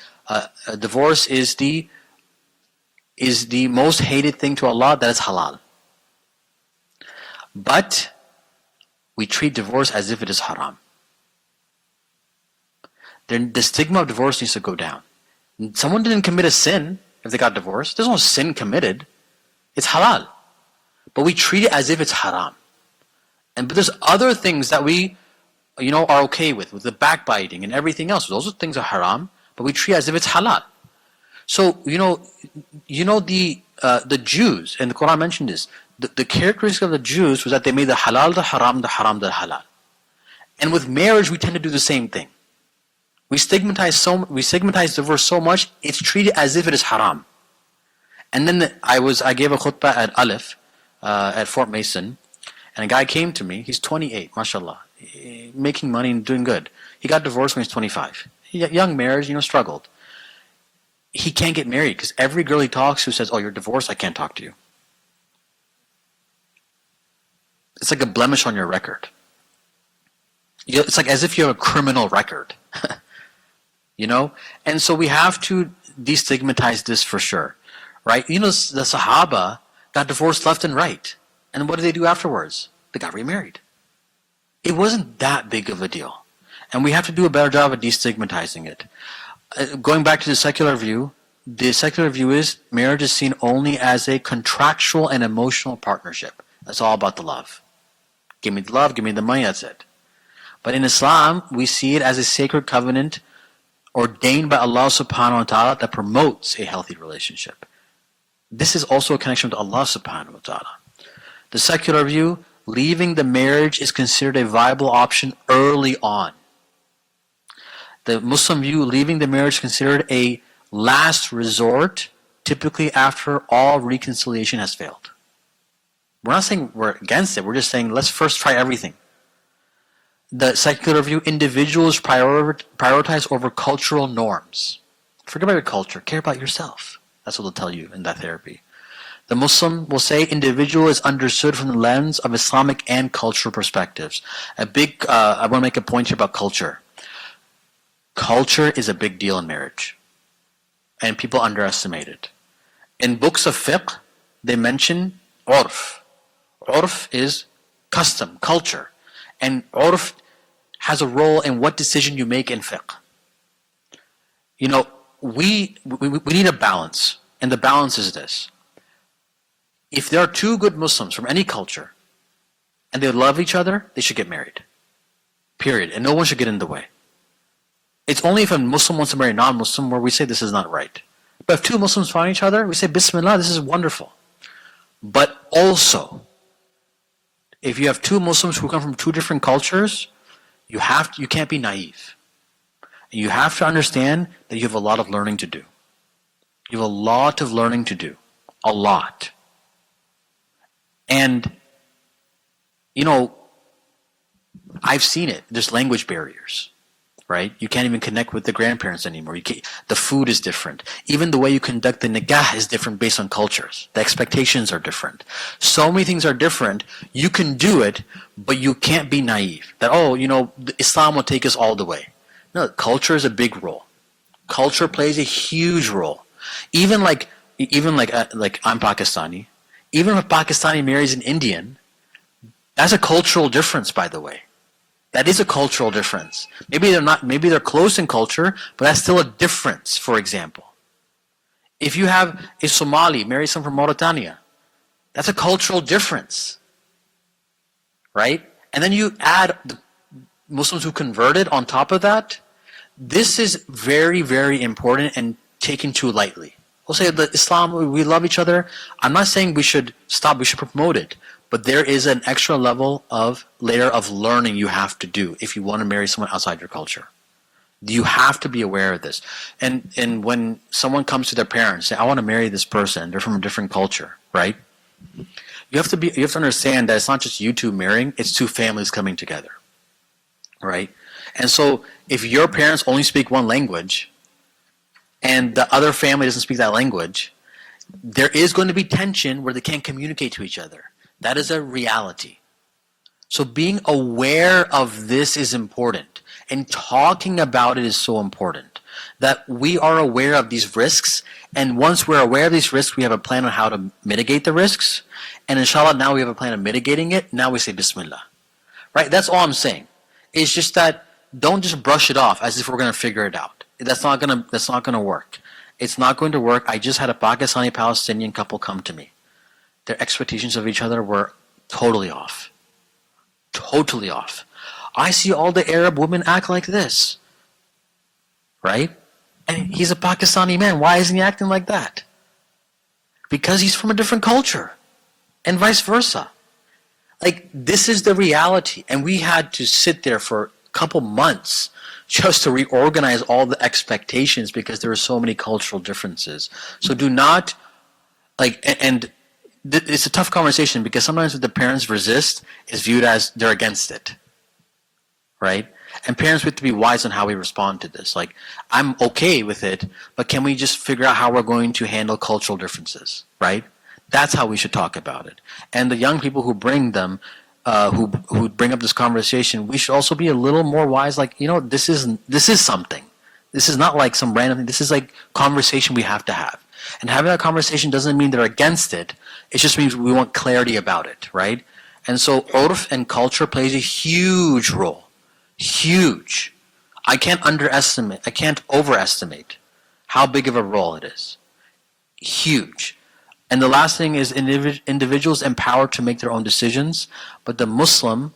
divorce is the most hated thing to Allah, that is halal. But we treat divorce as if it is haram. Then the stigma of divorce needs to go down. Someone didn't commit a sin if they got divorced. There's no sin committed. It's halal. But we treat it as if it's haram. But there's other things that we are okay with the backbiting and everything else. Those things are haram, but we treat it as if it's halal. So, the Jews, and the Quran mentioned this, the characteristic of the Jews was that they made the halal the haram the halal. And with marriage, we tend to do the same thing. We stigmatize divorce so much, it's treated as if it is haram. And then I gave a khutbah at Aleph, at Fort Mason, and a guy came to me, he's 28, mashallah, making money and doing good. He got divorced when he was 25. Young marriage, struggled. He can't get married because every girl he talks to says, oh, you're divorced, I can't talk to you. It's like a blemish on your record. It's like as if you have a criminal record. And so we have to destigmatize this for sure, right? The Sahaba got divorced left and right. And what did they do afterwards? They got remarried. It wasn't that big of a deal. And we have to do a better job of destigmatizing it. Going back to the secular view is marriage is seen only as a contractual and emotional partnership. That's all about the love. Give me the love, give me the money, that's it. But in Islam, we see it as a sacred covenant ordained by Allah subhanahu wa ta'ala that promotes a healthy relationship. This is also a connection with Allah subhanahu wa ta'ala. The secular view, leaving the marriage is considered a viable option early on. The Muslim view, leaving the marriage is considered a last resort, typically after all reconciliation has failed. We're not saying we're against it, we're just saying let's first try everything. The secular view, individuals prioritize over cultural norms. Forget about your culture, care about yourself. That's what they'll tell you in that therapy. The Muslim will say individual is understood from the lens of Islamic and cultural perspectives. I want to make a point here about culture. Culture is a big deal in marriage, and people underestimate it. In books of fiqh, they mention urf. Urf is custom, culture, and urf has a role in what decision you make in fiqh. You know, we need a balance, and the balance is this. If there are two good Muslims from any culture, and they love each other, they should get married. Period. And no one should get in the way. It's only if a Muslim wants to marry a non-Muslim where we say this is not right. But if two Muslims find each other, we say, Bismillah, this is wonderful. But also, if you have two Muslims who come from two different cultures, you can't be naive. You have to understand that you have a lot of learning to do. You have a lot of learning to do. A lot. And, you know, I've seen it. There's language barriers, right? You can't even connect with the grandparents anymore. The food is different. Even the way you conduct the nikah is different based on cultures. The expectations are different. So many things are different. You can do it, but you can't be naive. That, oh, you know, Islam will take us all the way. No, culture is a big role. Culture plays a huge role. Even like I'm Pakistani. Even if a Pakistani marries an Indian, that's a cultural difference, by the way. That is a cultural difference. Maybe they're close in culture, but that's still a difference, for example. If you have a Somali marry someone from Mauritania, that's a cultural difference. Right? And then you add the Muslims who converted on top of that. This is very, very important and taken too lightly. We'll say that Islam, we love each other. I'm not saying we should stop, we should promote it. But there is an extra layer of learning you have to do if you want to marry someone outside your culture. You have to be aware of this. And when someone comes to their parents, say, I want to marry this person, they're from a different culture, right? You have to understand that it's not just you two marrying, it's two families coming together. Right? And so if your parents only speak one language, and the other family doesn't speak that language, there is going to be tension where they can't communicate to each other. That is a reality. So being aware of this is important. And talking about it is so important. That we are aware of these risks. And once we're aware of these risks, we have a plan on how to mitigate the risks. And inshallah, now we have a plan of mitigating it. Now we say Bismillah. Right? That's all I'm saying. It's just that don't just brush it off as if we're going to figure it out. That's not going to work. It's not going to work. I just had a Pakistani-Palestinian couple come to me. Their expectations of each other were totally off. Totally off. I see all the Arab women act like this. Right? And he's a Pakistani man. Why isn't he acting like that? Because he's from a different culture. And vice versa. Like, this is the reality. And we had to sit there for a couple months just to reorganize all the expectations because there are so many cultural differences. So do not, it's a tough conversation because sometimes if the parents resist, it's viewed as they're against it. Right? And parents have to be wise on how we respond to this. Like, I'm okay with it, but can we just figure out how we're going to handle cultural differences? Right? That's how we should talk about it. And the young people who bring them, who bring up this conversation, we should also be a little more wise. Like, you know, this is something. This is not like some random thing. This is like conversation we have to have. And having that conversation doesn't mean they're against it. It just means we want clarity about it, right? And so urf and culture plays a huge role. Huge. I can't overestimate how big of a role it is. Huge. And the last thing is individuals empowered to make their own decisions, but the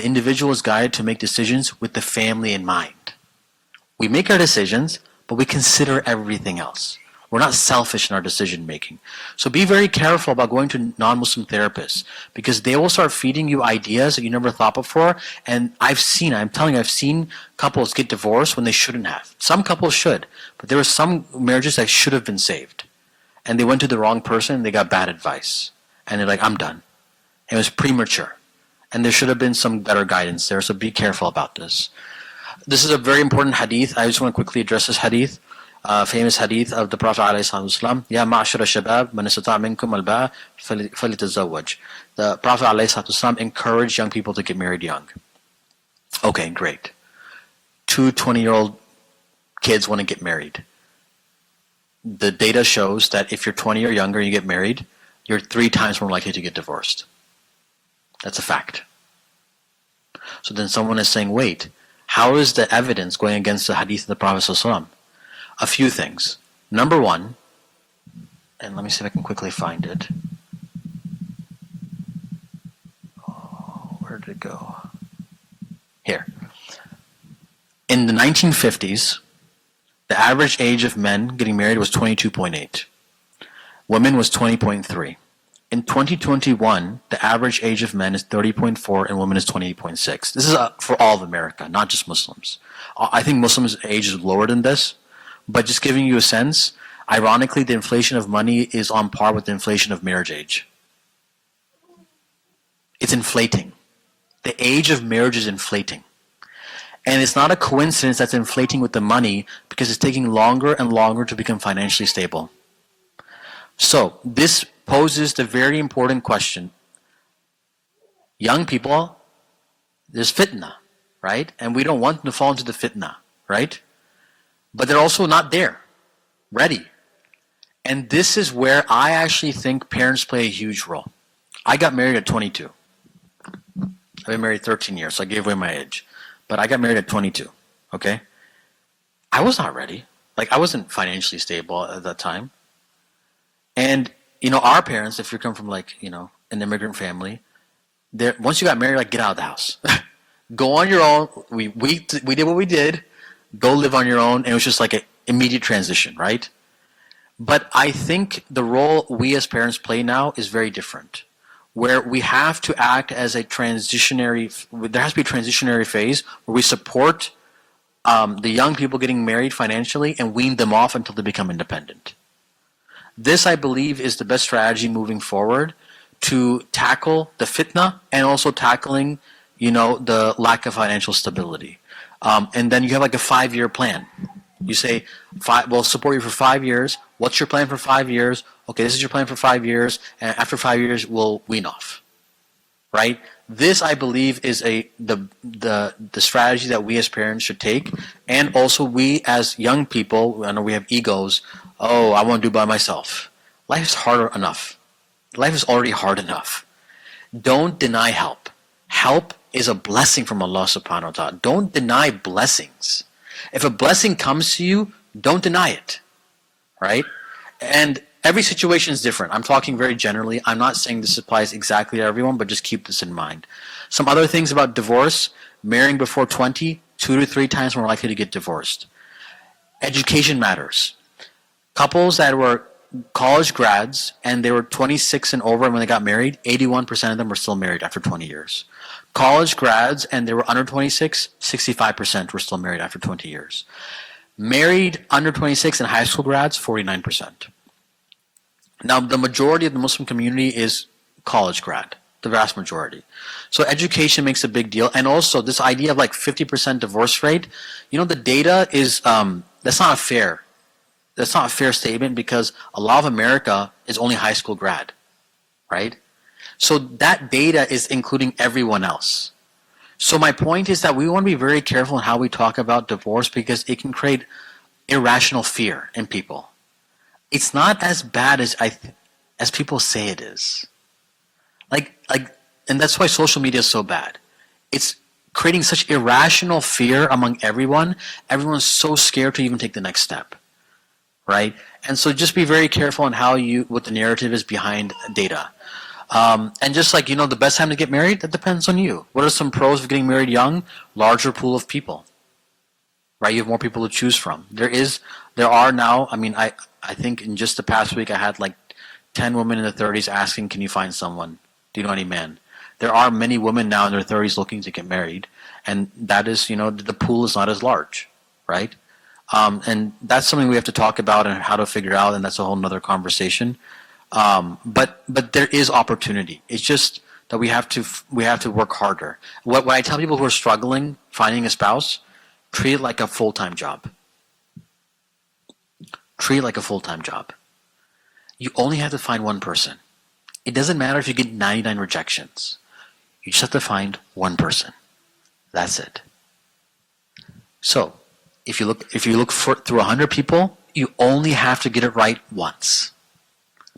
individual is guided to make decisions with the family in mind. We make our decisions, but we consider everything else. We're not selfish in our decision making. So be very careful about going to non-Muslim therapists, because they will start feeding you ideas that you never thought before. And I'm telling you, I've seen couples get divorced when they shouldn't have. Some couples should, but there were some marriages that should have been saved. And they went to the wrong person and they got bad advice. And they're like, I'm done. And it was premature. And there should have been some better guidance there, so be careful about this. This is a very important hadith. I just want to quickly address this hadith. Famous hadith of the Prophet ﷺ, Ya ma'ashara shabab, man istata' minkum al-ba'a falyatazawwaj. The Prophet ﷺ encouraged young people to get married young. Okay, great. 2 20-year-old kids want to get married. The data shows that if you're 20 or younger and you get married, you're 3 times more likely to get divorced. That's a fact. So then someone is saying, wait, how is the evidence going against the hadith of the Prophet ﷺ? A few things. Number one, and let me see if I can quickly find it. Oh, where did it go? Here. In the 1950s, the average age of men getting married was 22.8. Women was 20.3. In 2021, the average age of men is 30.4 and women is 28.6. This is for all of America, not just Muslims. I think Muslims' age is lower than this. But just giving you a sense, ironically, the inflation of money is on par with the inflation of marriage age. It's inflating. The age of marriage is inflating. And it's not a coincidence that's inflating with the money, because it's taking longer and longer to become financially stable. So this poses the very important question. Young people, there's fitna, right? And we don't want them to fall into the fitna, right? But they're also not there, ready. And this is where I actually think parents play a huge role. I got married at 22. I've been married 13 years, so I gave away my age. But I got married at 22, okay? I was not ready. Like, I wasn't financially stable at that time. And, our parents, if you come from, like, an immigrant family, once you got married, like, get out of the house. Go on your own. We did what we did. Go live on your own, and it was just like an immediate transition, right? But I think the role we as parents play now is very different, where we have to act as there has to be a transitionary phase where we support the young people getting married financially and wean them off until they become independent. This, I believe, is the best strategy moving forward to tackle the fitna and also tackling, the lack of financial stability. And then you have like a 5-year plan. You say, we'll support you for 5 years. What's your plan for 5 years? Okay, this is your plan for 5 years. And after 5 years, we'll wean off. Right? This, I believe, is the strategy that we as parents should take. And also we as young people, I know we have egos. Oh, I want to do it by myself. Life is hard enough. Life is already hard enough. Don't deny help. Help is a blessing from Allah subhanahu wa ta'ala. Don't deny blessings. If a blessing comes to you, don't deny it. Right? And every situation is different. I'm talking very generally. I'm not saying this applies exactly to everyone, but just keep this in mind. Some other things about divorce: marrying before 20, 2 to 3 times more likely to get divorced. Education matters. Couples that were college grads and they were 26 and over when they got married, 81% of them were still married after 20 years. College grads and they were under 26, 65% were still married after 20 years. Married under 26 and high school grads, 49%. Now, the majority of the Muslim community is college grad, the vast majority. So education makes a big deal. And also this idea of like 50% divorce rate, the data is, that's not a fair statement, because a lot of America is only high school grad, right? So that data is including everyone else. So my point is that we want to be very careful in how we talk about divorce, because it can create irrational fear in people. It's not as bad as people say it is. And that's why social media is so bad. It's creating such irrational fear among everyone. Everyone's so scared to even take the next step, right? And so just be very careful on what the narrative is behind data. And just like, the best time to get married, that depends on you. What are some pros of getting married young? Larger pool of people, right? You have more people to choose from. There are now, I I think in just the past week I had like 10 women in their 30s asking, can you find someone? Do you know any men? There are many women now in their 30s looking to get married, and that is, the pool is not as large, right? And that's something we have to talk about and how to figure out, and that's a whole nother conversation. But there is opportunity. It's just that we have to work harder. What I tell people who are struggling finding a spouse, treat it like a full-time job. Treat it like a full-time job. You only have to find one person. It doesn't matter if you get 99 rejections. You just have to find one person. That's it. So, if you look through 100 people, you only have to get it right once.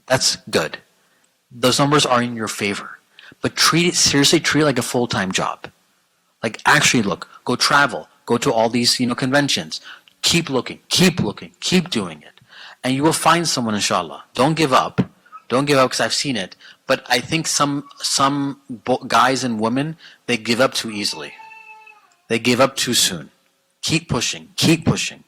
That's good. Those numbers are in your favor. But treat it seriously, treat it like a full-time job. Like actually look, go travel, go to all these, conventions. Keep looking, keep doing it. And you will find someone, inshallah. Don't give up. Don't give up, because I've seen it. But I think some guys and women, they give up too easily. They give up too soon. Keep pushing, keep pushing.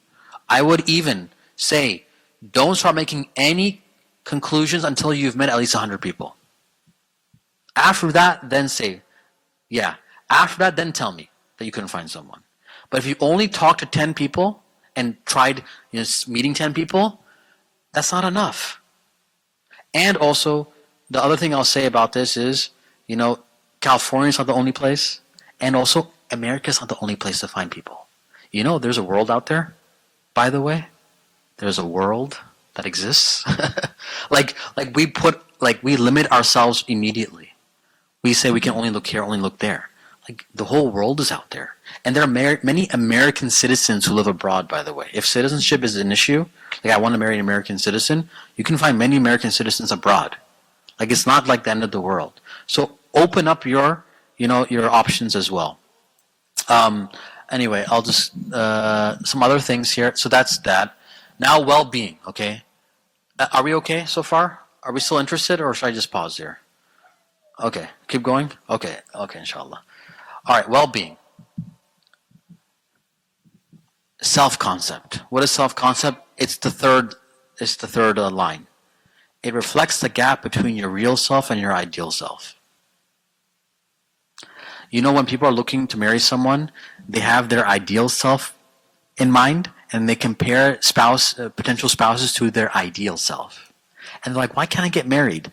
I would even say, don't start making any conclusions until you've met at least 100 people. After that, then say, yeah. After that, then tell me that you couldn't find someone. But if you only talked to 10 people and tried meeting 10 people, that's not enough. And also, the other thing I'll say about this is, California's not the only place, and also America's not the only place to find people. There's a world out there, by the way. There's a world that exists. we limit ourselves immediately. We say we can only look here, only look there. Like, the whole world is out there. And there are many American citizens who live abroad, by the way. If citizenship is an issue, like I want to marry an American citizen, you can find many American citizens abroad. Like, it's not like the end of the world. So open up your options as well. Anyway, I'll just, some other things here. So that's that. Now, well-being, okay? Are we okay so far? Are we still interested, or should I just pause here? Okay, keep going? Okay, inshallah. All right, well-being. Self-concept. What is self-concept? It's the third line. It reflects the gap between your real self and your ideal self. When people are looking to marry someone, they have their ideal self in mind, and they compare potential spouses to their ideal self. And they're like, why can't I get married?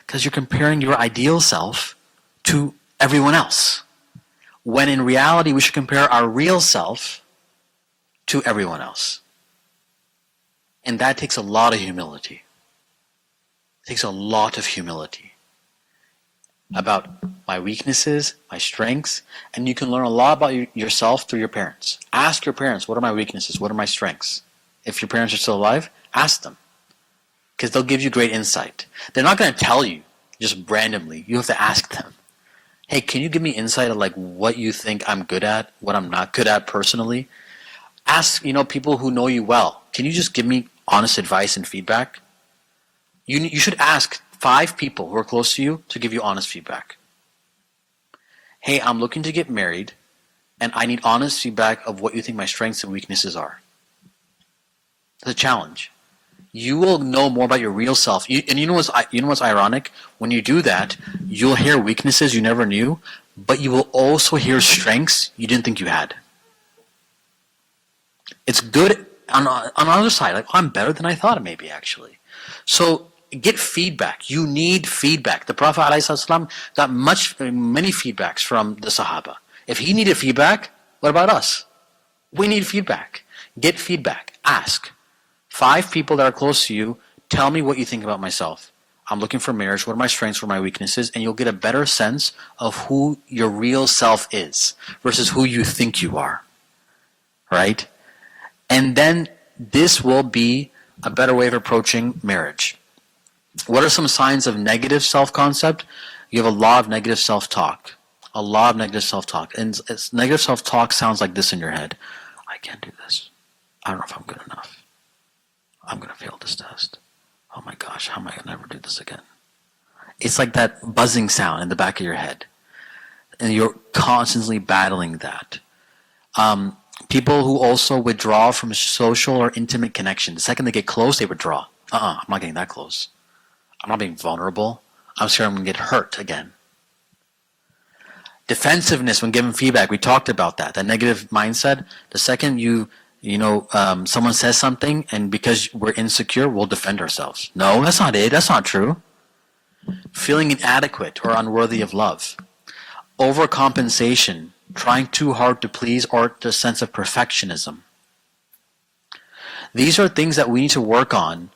Because you're comparing your ideal self to everyone else. When in reality, we should compare our real self to everyone else. And that takes a lot of humility. It takes a lot of humility about my weaknesses, my strengths, and you can learn a lot about yourself through your parents. Ask your parents, what are my weaknesses? What are my strengths? If your parents are still alive, ask them, because they'll give you great insight. They're not going to tell you just randomly. You have to ask them. Hey, can you give me insight of what you think I'm good at, what I'm not good at personally? Ask, people who know you well. Can you just give me honest advice and feedback? You should ask 5 people who are close to you to give you honest feedback. Hey, I'm looking to get married, and I need honest feedback of what you think my strengths and weaknesses are. It's a challenge. You will know more about your real self. And you know what's ironic? When you do that, you'll hear weaknesses you never knew, but you will also hear strengths you didn't think you had. It's good on the other side. I'm better than I thought maybe, actually. So get feedback. You need feedback. The Prophet ﷺ got many feedbacks from the Sahaba. If he needed feedback, what about us? We need feedback. Get feedback. Ask. 5 people that are close to you, tell me what you think about myself. I'm looking for marriage. What are my strengths? What are my weaknesses? And you'll get a better sense of who your real self is versus who you think you are. Right? And then this will be a better way of approaching marriage. What are some signs of negative self-concept? You have a lot of negative self-talk. A lot of negative self-talk. And negative self-talk sounds like this in your head. I can't do this. I don't know if I'm good enough. I'm going to fail this test. Oh my gosh, how am I going to never do this again? It's like that buzzing sound in the back of your head. And you're constantly battling that. People who also withdraw from social or intimate connection. The second they get close, they withdraw. I'm not getting that close. I'm not being vulnerable. I'm scared I'm going to get hurt again. Defensiveness when given feedback, we talked about that. That negative mindset. The second someone says something, and because we're insecure, we'll defend ourselves. No, that's not it. That's not true. Feeling inadequate or unworthy of love. Overcompensation, trying too hard to please, or the sense of perfectionism. These are things that we need to work on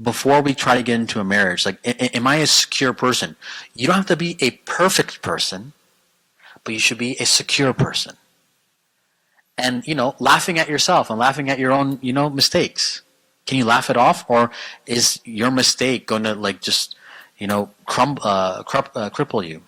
before we try to get into a marriage. Like, am I a secure person? You don't have to be a perfect person, but you should be a secure person. And, laughing at yourself and laughing at your own, mistakes. Can you laugh it off? Or is your mistake going to, cripple you?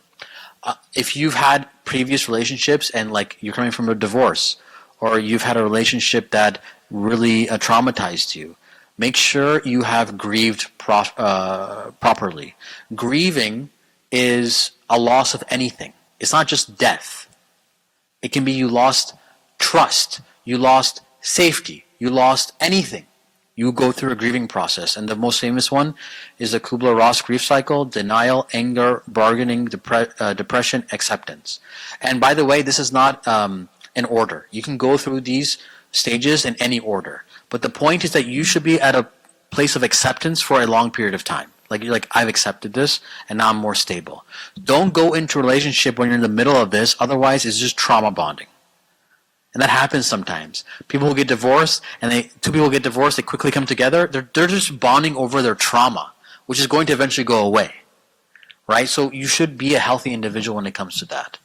If you've had previous relationships and, you're coming from a divorce, or you've had a relationship that really traumatized you, make sure you have grieved properly. Grieving is a loss of anything. It's not just death. It can be you lost trust, you lost safety, you lost anything. You go through a grieving process. And the most famous one is the Kubler-Ross grief cycle: denial, anger, bargaining, depression, acceptance. And by the way, this is not in order. You can go through these stages in any order. But the point is that you should be at a place of acceptance for a long period of time. Like, you're like, I've accepted this, and now I'm more stable. Don't go into a relationship when you're in the middle of this. Otherwise, it's just trauma bonding. And that happens sometimes. People who get divorced, and two people get divorced, they quickly come together. They're just bonding over their trauma, which is going to eventually go away. Right? So you should be a healthy individual when it comes to that.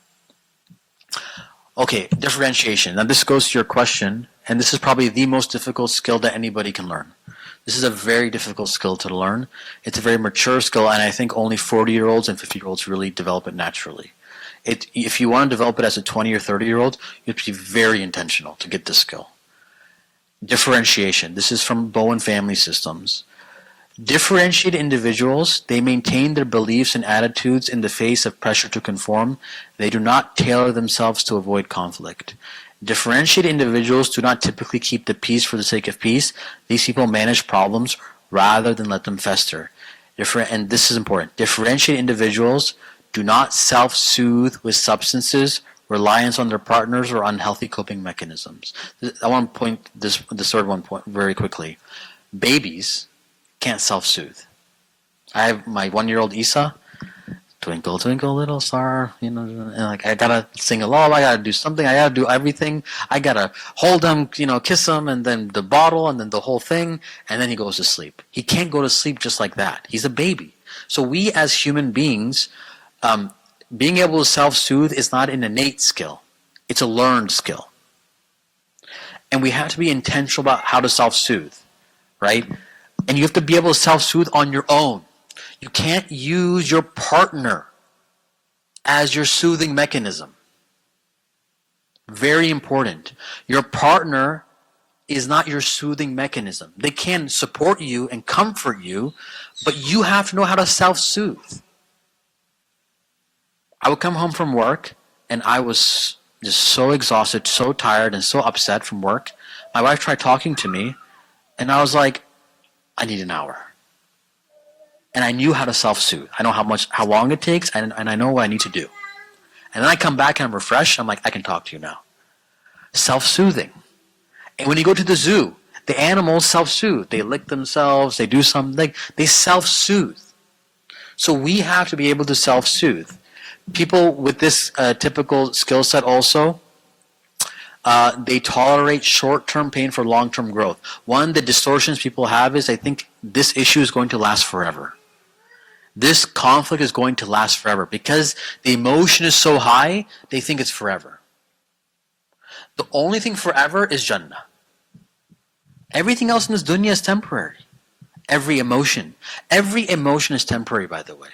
Okay, differentiation. Now this goes to your question, and this is probably the most difficult skill that anybody can learn. This is a very difficult skill to learn. It's a very mature skill, and I think only 40-year-olds and 50-year-olds really develop it naturally. If you want to develop it as a 20 or 30-year-old, you have to be very intentional to get this skill. Differentiation. This is from Bowen Family Systems. Differentiated individuals, they maintain their beliefs and attitudes in the face of pressure to conform. They do not tailor themselves to avoid conflict. Differentiated individuals do not typically keep the peace for the sake of peace. These people manage problems rather than let them fester. And this is important. Differentiated individuals do not self-soothe with substances, reliance on their partners, or unhealthy coping mechanisms. I want to point this third one point very quickly. Babies can't self-soothe. I have my 1-year-old Isa. Twinkle, twinkle, little star, and I gotta sing a lullaby, I gotta do something, I gotta do everything. I gotta hold him, kiss him, and then the bottle, and then the whole thing, and then he goes to sleep. He can't go to sleep just like that. He's a baby. So we as human beings, being able to self-soothe is not an innate skill. It's a learned skill. And we have to be intentional about how to self-soothe, right? And you have to be able to self-soothe on your own. You can't use your partner as your soothing mechanism. Very important. Your partner is not your soothing mechanism. They can support you and comfort you, but you have to know how to self-soothe. I would come home from work, and I was just so exhausted, so tired, and so upset from work. My wife tried talking to me, and I was like, I need an hour. And I knew how to self-soothe. I know how long it takes, and I know what I need to do. And then I come back and I'm refreshed. I'm like, I can talk to you now. Self-soothing. And when you go to the zoo, the animals self-soothe. They lick themselves. They do something. They self-soothe. So we have to be able to self-soothe. People with this typical skill set also, they tolerate short-term pain for long-term growth. One of the distortions people have is they think this issue is going to last forever. This conflict is going to last forever. Because the emotion is so high, they think it's forever. The only thing forever is Jannah. Everything else in this dunya is temporary. Every emotion. Every emotion is temporary, by the way.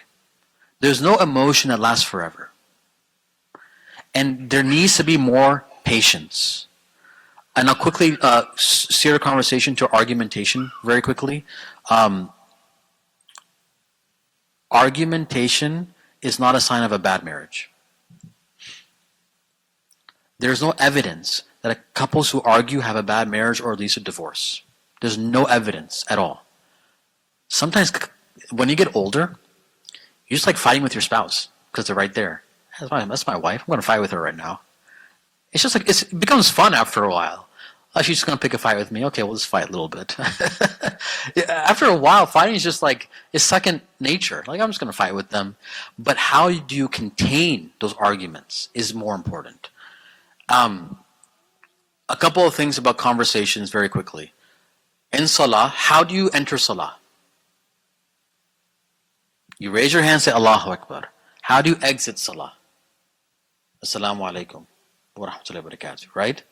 There's no emotion that lasts forever. And there needs to be more patience. And I'll quickly steer the conversation to argumentation very quickly. Argumentation is not a sign of a bad marriage. There's no evidence that couples who argue have a bad marriage or at least a divorce. There's no evidence at all. Sometimes when you get older, you're just like fighting with your spouse because they're right there. That's my wife. I'm going to fight with her right now. It's just like it becomes fun after a while. Oh, she's just going to pick a fight with me. Okay, we'll just fight a little bit. After a while, fighting is just like, it's second nature. Like, I'm just going to fight with them. But how do you contain those arguments is more important. A couple of things about conversations very quickly. In Salah, how do you enter Salah? You raise your hand and say Allahu Akbar. How do you exit Salah? Assalamu alaikum wa rahmatullahi wa barakatuh, right?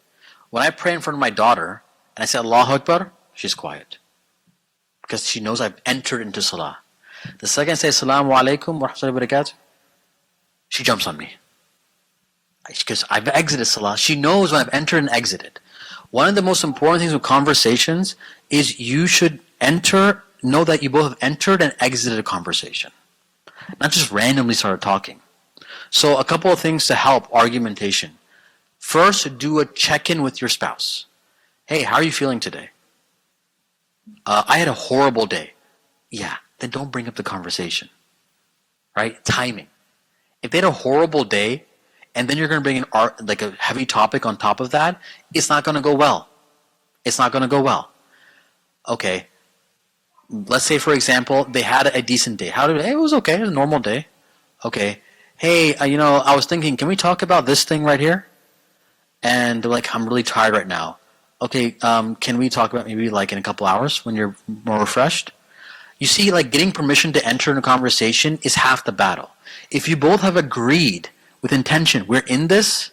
When I pray in front of my daughter and I say Allahu Akbar, she's quiet. Because she knows I've entered into Salah. The second I say Assalamu alaikum wa rahmatullahi wa barakatuh, she jumps on me. Because I've exited Salah. She knows when I've entered and exited. One of the most important things with conversations is you should know that you both have entered and exited a conversation. Not just randomly started talking. So a couple of things to help argumentation. First, do a check-in with your spouse. Hey, how are you feeling today? I had a horrible day. Yeah, then don't bring up the conversation. Right? Timing. If they had a horrible day, and then you're going to bring in like a heavy topic on top of that, it's not going to go well. It's not going to go well. Okay. Let's say, for example, they had a decent day. It was okay. It was a normal day. Okay. Hey, I was thinking, can we talk about this thing right here? And they're like, I'm really tired right now. Okay, can we talk about maybe like in a couple hours when you're more refreshed? You see, like getting permission to enter in a conversation is half the battle. If you both have agreed with intention, we're in this,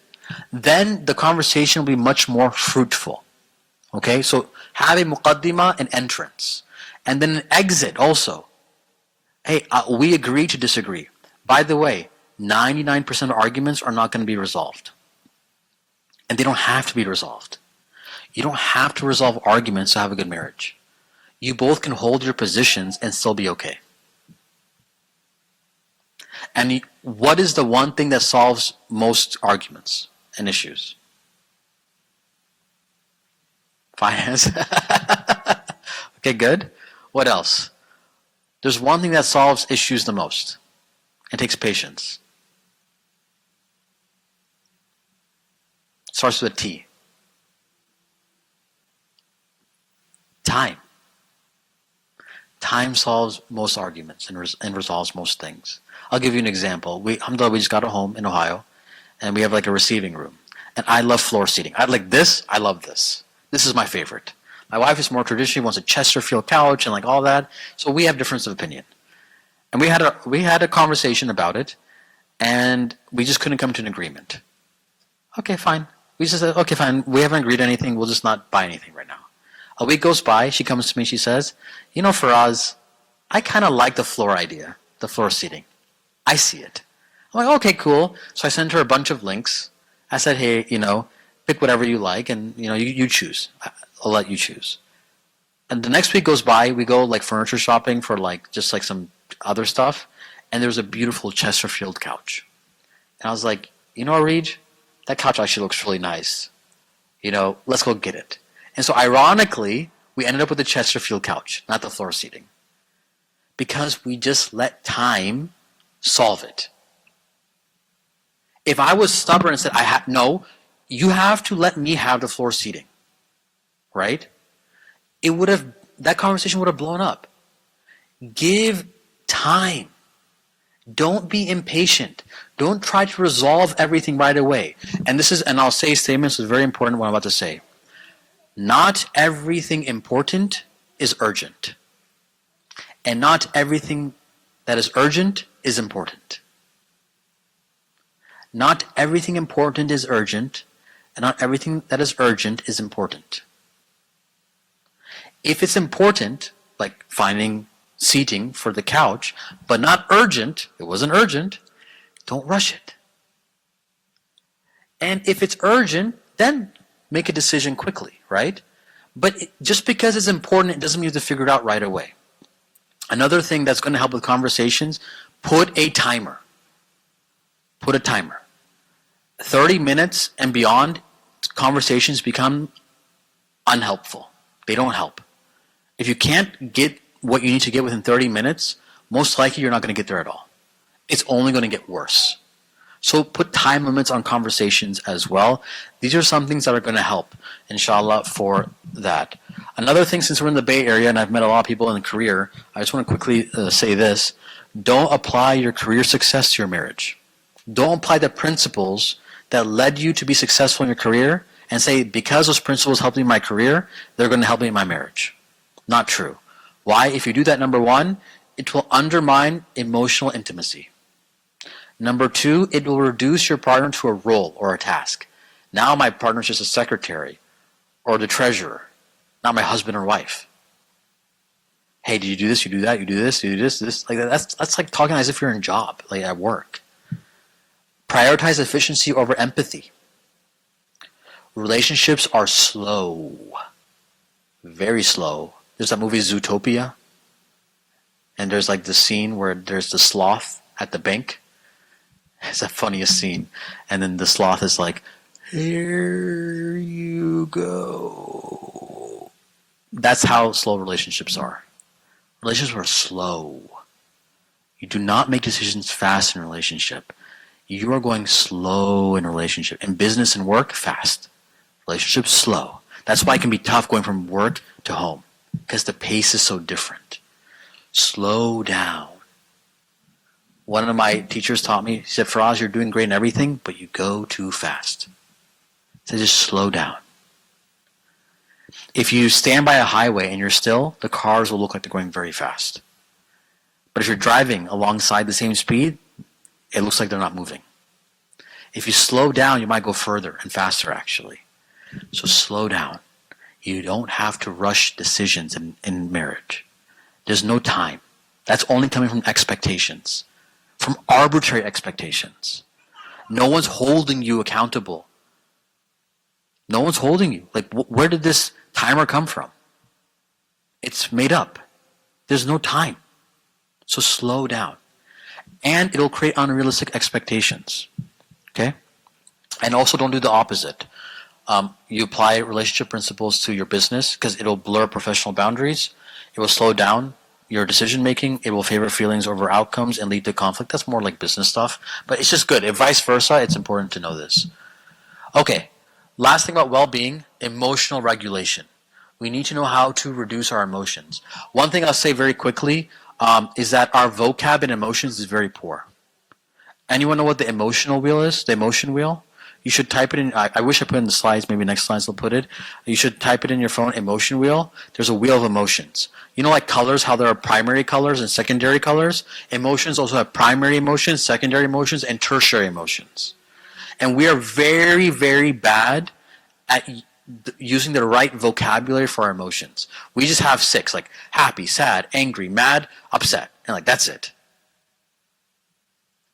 then the conversation will be much more fruitful. Okay, so have a muqaddimah and entrance. And then an exit also. Hey, we agree to disagree. By the way, 99% of arguments are not going to be resolved. And they don't have to be resolved. You don't have to resolve arguments to have a good marriage. You both can hold your positions and still be okay. And what is the one thing that solves most arguments and issues? Finance. Okay, good. What else? There's one thing that solves issues the most. It takes patience. It starts with a T. Time. Time solves most arguments and resolves most things. I'll give you an example. Alhamdulillah, we just got a home in Ohio, and we have like a receiving room. And I love floor seating. I like this. I love this. This is my favorite. My wife is more traditional, wants a Chesterfield couch and like all that. So we have difference of opinion. And we had a conversation about it, and we just couldn't come to an agreement. Okay, fine. We just said, okay, fine. We haven't agreed on anything. We'll just not buy anything right now. A week goes by. She comes to me. She says, Faraz, I kind of like the floor idea, the floor seating. I see it. I'm like, okay, cool. So I sent her a bunch of links. I said, hey, pick whatever you like, and you choose. I'll let you choose. And the next week goes by. We go like furniture shopping for like just like some other stuff, and there's a beautiful Chesterfield couch. And I was like, Reed, that couch actually looks really nice. Let's go get it. And so ironically, we ended up with the Chesterfield couch, not the floor seating. Because we just let time solve it. If I was stubborn and said, no, you have to let me have the floor seating, right? That conversation would have blown up. Give time. Don't be impatient. Don't try to resolve everything right away. And I'll say a statement, this is very important what I'm about to say. Not everything important is urgent. And not everything that is urgent is important. Not everything important is urgent, and not everything that is urgent is important. If it's important, like finding seating for the couch, but not urgent, it wasn't urgent, don't rush it. And if it's urgent, then make a decision quickly, right? But just because it's important, it doesn't mean you have to figure it out right away. Another thing that's going to help with conversations, put a timer. Put a timer. 30 minutes and beyond, conversations become unhelpful. They don't help. If you can't get what you need to get within 30 minutes, most likely you're not going to get there at all. It's only going to get worse. So put time limits on conversations as well. These are some things that are going to help, inshallah, for that. Another thing, since we're in the Bay Area and I've met a lot of people in the career, I just want to quickly say this. Don't apply your career success to your marriage. Don't apply the principles that led you to be successful in your career and say, because those principles helped me in my career, they're going to help me in my marriage. Not true. Why? If you do that, number one, it will undermine emotional intimacy. Number two, it will reduce your partner to a role or a task. Now my partner is just a secretary or the treasurer, not my husband or wife. Hey, did you do this? You do that? You do this? You do this? Like that's like talking as if you're in a job, like at work. Prioritize efficiency over empathy. Relationships are slow, very slow. There's that movie Zootopia, and there's like the scene where there's the sloth at the bank. It's the funniest scene. And then the sloth is like, here you go. That's how slow relationships are. Relationships are slow. You do not make decisions fast in a relationship. You are going slow in a relationship. In business and work, fast. Relationships, slow. That's why it can be tough going from work to home, because the pace is so different. Slow down. One of my teachers taught me, he said, Faraz, you're doing great in everything, but you go too fast. He said, just slow down. If you stand by a highway and you're still, the cars will look like they're going very fast. But if you're driving alongside the same speed, it looks like they're not moving. If you slow down, you might go further and faster, actually. So slow down. You don't have to rush decisions in marriage. There's no time. That's only coming from expectations. From arbitrary expectations. No one's holding you accountable. No one's holding you. Like, where did this timer come from? It's made up. There's no time. So slow down. And it'll create unrealistic expectations. Okay? And also don't do the opposite. You apply relationship principles to your business because it'll blur professional boundaries. It will slow down your decision making. It will favor feelings over outcomes and lead to conflict. That's more like business stuff. But it's just good. If vice versa, it's important to know this. Okay. Last thing about well-being, emotional regulation. We need to know how to reduce our emotions. One thing I'll say very quickly is that our vocab in emotions is very poor. Anyone know what the emotional wheel is? The emotion wheel? You should type it in. I wish I put it in the slides. Maybe next slides I'll put it. You should type it in your phone, emotion wheel. There's a wheel of emotions. You know, like colors, how there are primary colors and secondary colors? Emotions also have primary emotions, secondary emotions, and tertiary emotions. And we are very, very bad at using the right vocabulary for our emotions. We just have 6, like happy, sad, angry, mad, upset. And like, that's it.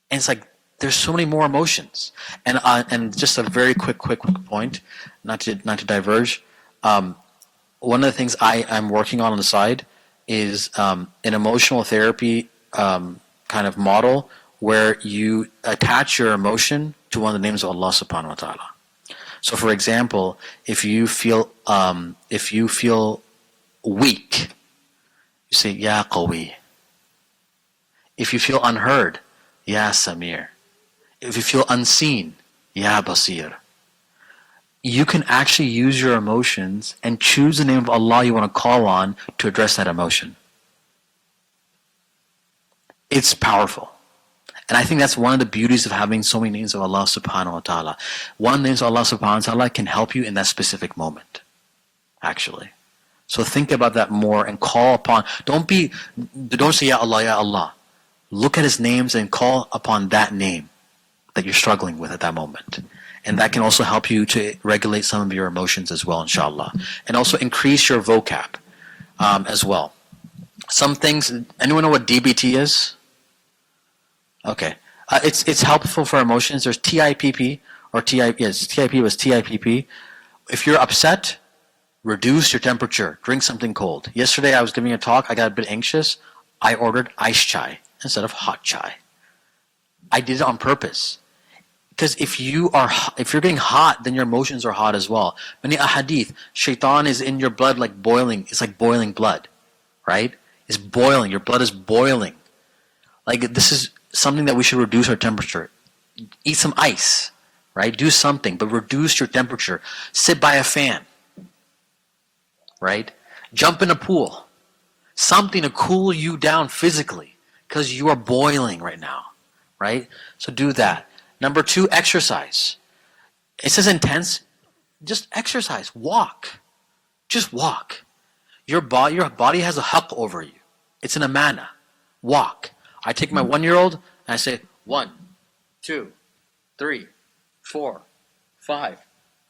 And it's like, there's so many more emotions. And just a very quick point, not to diverge. One of the things I'm working on the side is an emotional therapy kind of model where you attach your emotion to one of the names of Allah subhanahu wa ta'ala. So for example, if you feel weak, you say Ya Qawi. If you feel unheard, Ya Samir. If you feel unseen, Ya Basir. You can actually use your emotions and choose the name of Allah you want to call on to address that emotion. It's powerful. And I think that's one of the beauties of having so many names of Allah subhanahu wa ta'ala. One of the names of Allah subhanahu wa ta'ala can help you in that specific moment, actually. So think about that more and call upon, don't say Ya Allah, Ya Allah. Look at His names and call upon that name that you're struggling with at that moment. And that can also help you to regulate some of your emotions as well, inshallah. And also increase your vocab as well. Some things, anyone know what DBT is? Okay. It's helpful for emotions. There's TIPP, or TIP was TIPP. If you're upset, reduce your temperature. Drink something cold. Yesterday I was giving a talk. I got a bit anxious. I ordered iced chai instead of hot chai. I did it on purpose. Because if you're getting hot, then your emotions are hot as well. Many ahadith, shaitan is in your blood like boiling. It's like boiling blood, right? is boiling. Your blood is boiling. Like, this is something that we should reduce our temperature. Eat some ice, right? Do something, but reduce your temperature. Sit by a fan, right? Jump in a pool. Something to cool you down physically, because you are boiling right now, right? So do that. Number 2, exercise. It says intense. Just exercise. Walk. Just walk. Your body has a haqq over you. It's an amana. Walk. I take my 1-year-old and I say 1, 2, 3, 4, 5.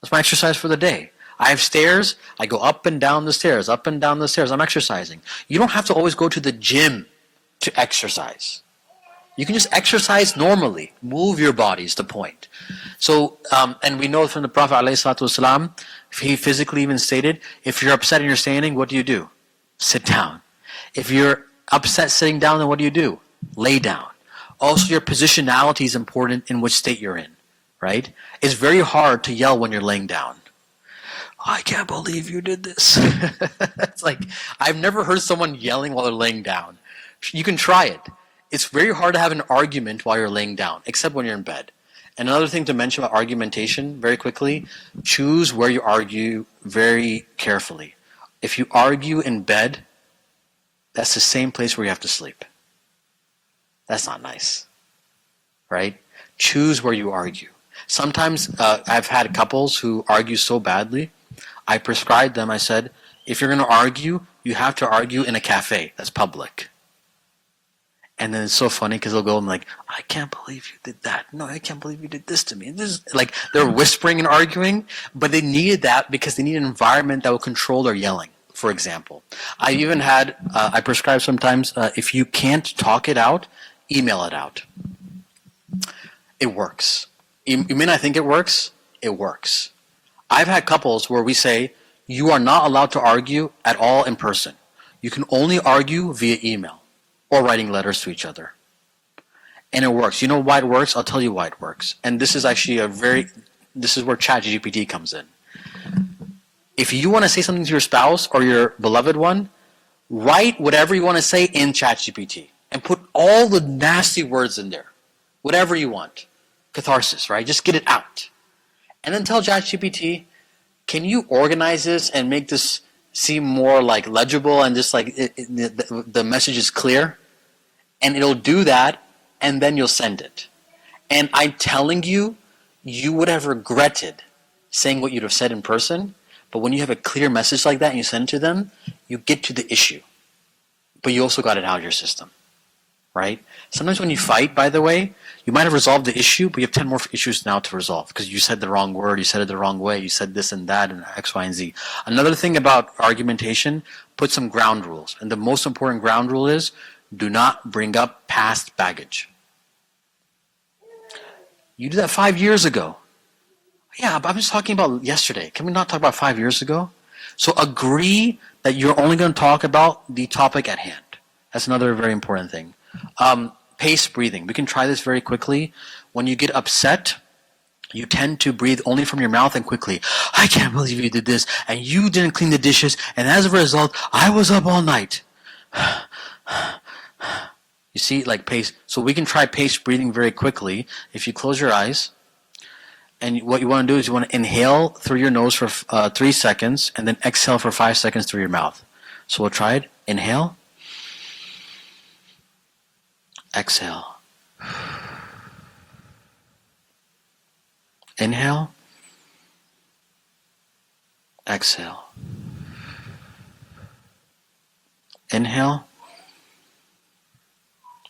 That's my exercise for the day. I have stairs. I go up and down the stairs, up and down the stairs. I'm exercising. You don't have to always go to the gym to exercise. You can just exercise normally. Move your body is the point. So, and we know from the Prophet ﷺ, he physically even stated, if you're upset and you're standing, what do? Sit down. If you're upset sitting down, then what do? Lay down. Also, your positionality is important in which state you're in, right? It's very hard to yell when you're laying down. I can't believe you did this. It's like, I've never heard someone yelling while they're laying down. You can try it. It's very hard to have an argument while you're laying down, except when you're in bed. And another thing to mention about argumentation, very quickly, choose where you argue very carefully. If you argue in bed, that's the same place where you have to sleep. That's not nice, right? Choose where you argue. Sometimes I've had couples who argue so badly, I prescribed them, I said, if you're going to argue, you have to argue in a cafe that's public. And then it's so funny because they'll go and like, I can't believe you did that. No, I can't believe you did this to me. This is, like, they're whispering and arguing, but they needed that because they need an environment that will control their yelling, for example. I even had, I prescribe sometimes, if you can't talk it out, email it out. It works. You may not think it works. It works. I've had couples where we say, you are not allowed to argue at all in person. You can only argue via email or writing letters to each other. And it works. You know why it works? I'll tell you why it works. And this is actually this is where ChatGPT comes in. If you want to say something to your spouse or your beloved one, write whatever you want to say in ChatGPT and put all the nasty words in there. Whatever you want. Catharsis, right? Just get it out. And then tell ChatGPT, can you organize this and make this seem more like legible and just like the message is clear? And it'll do that, and then you'll send it. And I'm telling you, you would have regretted saying what you'd have said in person, but when you have a clear message like that and you send it to them, you get to the issue. But you also got it out of your system, right? Sometimes when you fight, by the way, you might have resolved the issue, but you have 10 more issues now to resolve because you said the wrong word, you said it the wrong way, you said this and that and X, Y, and Z. Another thing about argumentation, put some ground rules. And the most important ground rule is, do not bring up past baggage. You did that 5 years ago. Yeah, but I'm just talking about yesterday. Can we not talk about 5 years ago? So agree that you're only going to talk about the topic at hand. That's another very important thing. Paced breathing. We can try this very quickly. When you get upset, you tend to breathe only from your mouth and quickly. I can't believe you did this, and you didn't clean the dishes, and as a result, I was up all night. You see, like pace. So we can try paced breathing very quickly. If you close your eyes, and what you want to do is you want to inhale through your nose for 3 seconds, and then exhale for 5 seconds through your mouth. So we'll try it. Inhale. Exhale. Inhale. Exhale. Inhale.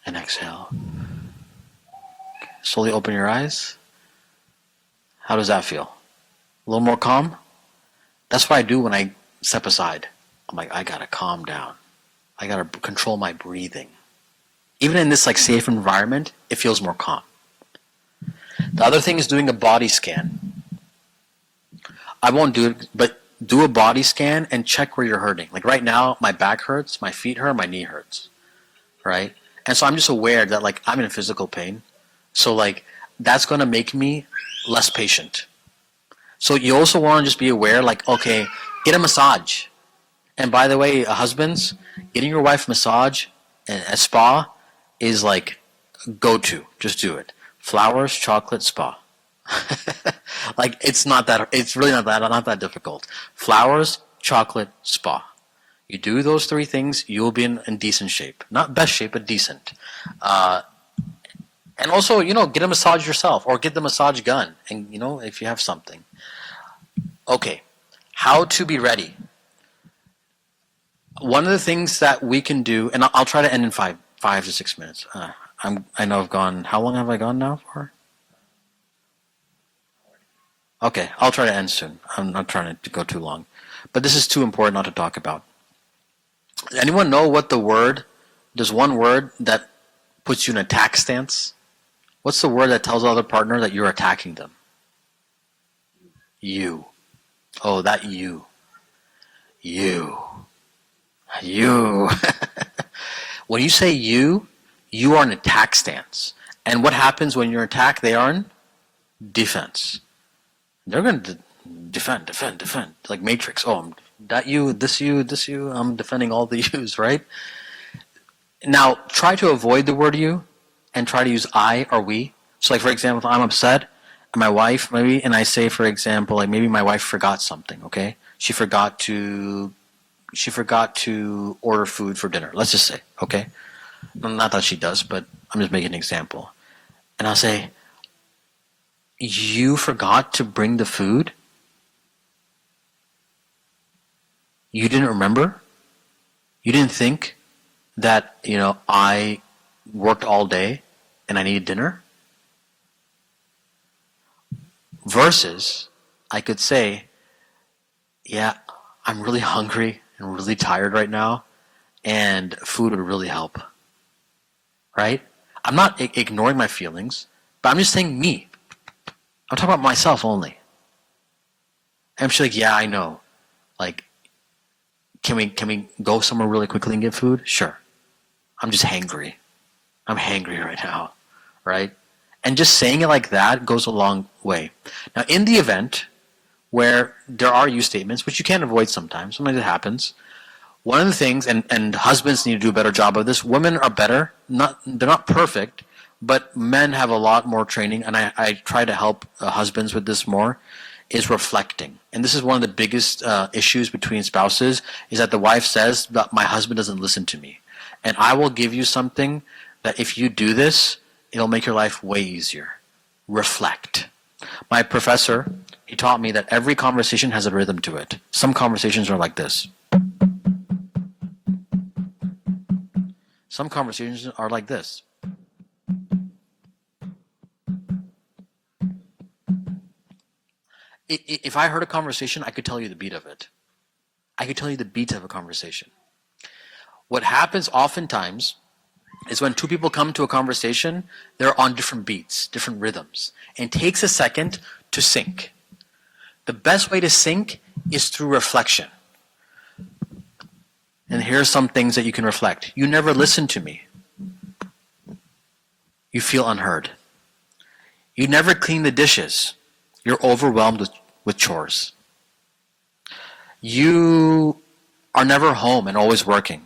And exhale. Slowly open your eyes. How does that feel? A little more calm? That's what I do when I step aside. I'm like, I gotta calm down. I gotta control my breathing. Even in this like safe environment, it feels more calm. The other thing is doing a body scan. I won't do it, but do a body scan and check where you're hurting. Like right now, my back hurts, my feet hurt, my knee hurts, right? And so I'm just aware that like I'm in physical pain. So like that's going to make me less patient. So you also want to just be aware like, okay, get a massage And by the way, husbands, getting your wife a massage and a spa is like go-to. Just do it. Flowers, chocolate, spa. Like it's not that. It's really not that difficult. Flowers, chocolate, spa. You do those three things, you'll be in decent shape. Not best shape, but decent. And also, get a massage yourself or get the massage gun. And, if you have something. Okay, how to be ready. One of the things that we can do, and I'll try to end in 5 to 6 minutes. I know I've gone, how long have I gone now for? Okay, I'll try to end soon. I'm not trying to go too long. But this is too important not to talk about. Anyone know what there's one word that puts you in attack stance? What's the word that tells the other partner that you're attacking them? You. Oh, that you. You. When you say you are in attack stance. And what happens when you're attacked? They are in defense. They're going to defend. Like Matrix. Oh, that you, this you, I'm defending all the yous, right? Now, try to avoid the word you and try to use I or we. So like, for example, if I'm upset at my wife, maybe, and I say, for example, like maybe my wife forgot something, okay? She forgot to order food for dinner, let's just say, okay? Not that she does, but I'm just making an example. And I'll say, you forgot to bring the food? You didn't remember? You didn't think that, I worked all day and I needed dinner? Versus, I could say, yeah, I'm really hungry and really tired right now, and food would really help. Right? I'm not ignoring my feelings, but I'm just saying me. I'm talking about myself only. And she's like, yeah, I know. Like, can we go somewhere really quickly and get food? Sure. I'm just hangry. I'm hangry right now. Right? And just saying it like that goes a long way. Now, in the event where there are you statements, which you can't avoid sometimes it happens, one of the things, and husbands need to do a better job of this, women are better, they're not perfect, but men have a lot more training, and I try to help husbands with this more, is reflecting. And this is one of the biggest issues between spouses, is that the wife says that my husband doesn't listen to me. And I will give you something that if you do this, it'll make your life way easier. Reflect. My professor, he taught me that every conversation has a rhythm to it. Some conversations are like this. Some conversations are like this. If I heard a conversation, I could tell you the beat of it. I could tell you the beat of a conversation. What happens oftentimes is when two people come to a conversation, they're on different beats, different rhythms. And it takes a second to sync. The best way to sync is through reflection. And here are some things that you can reflect. You never listen to me. You feel unheard. You never clean the dishes. You're overwhelmed with chores. You are never home and always working.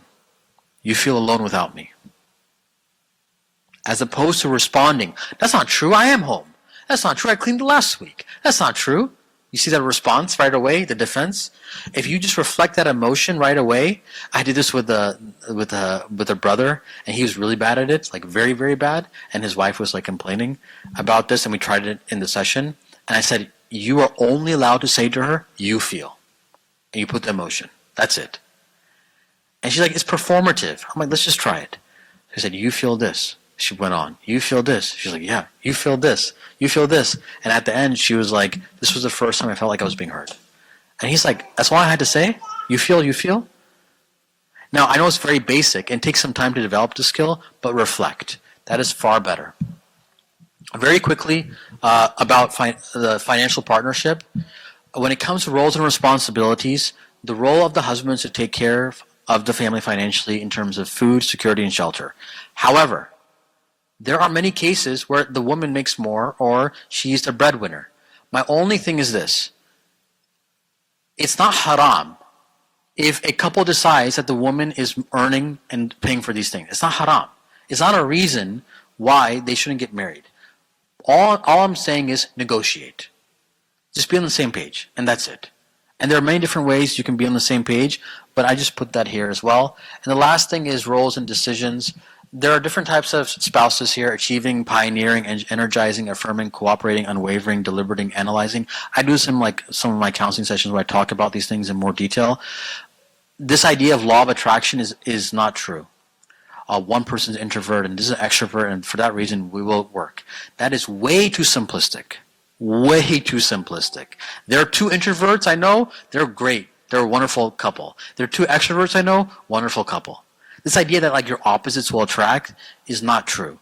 You feel alone without me. As opposed to responding, that's not true, I am home. That's not true, I cleaned last week. That's not true. You see that response right away, the defense? If you just reflect that emotion right away, I did this with a brother, and he was really bad at it, like very, very bad, and his wife was like complaining about this, and we tried it in the session, and I said, you are only allowed to say to her, you feel. And you put the emotion. That's it. And she's like, it's performative. I'm like, let's just try it. I said, you feel this. She went on, you feel this. She's like, yeah, you feel this. You feel this. And at the end, she was like, this was the first time I felt like I was being heard. And he's like, that's all I had to say? You feel, you feel? Now, I know it's very basic and takes some time to develop the skill, but reflect. That is far better. Very quickly, about the financial partnership. When it comes to roles and responsibilities, the role of the husband is to take care of the family financially in terms of food, security, and shelter. However, there are many cases where the woman makes more or she's the breadwinner. My only thing is this. It's not haram If a couple decides that the woman is earning and paying for these things, it's not haram. It's not a reason why they shouldn't get married. All I'm saying is negotiate. Just be on the same page, and that's it. And there are many different ways you can be on the same page, but I just put that here as well. And the last thing is roles and decisions. There are different types of spouses here: achieving, pioneering, energizing, affirming, cooperating, unwavering, deliberating, analyzing. I do some of my counseling sessions where I talk about these things in more detail. This idea of law of attraction is not true. One person's introvert and this is an extrovert, and for that reason we will work. That is way too simplistic. Way too simplistic. There are two introverts I know, they're great. They're a wonderful couple. There are two extroverts I know, wonderful couple. This idea that like your opposites will attract is not true.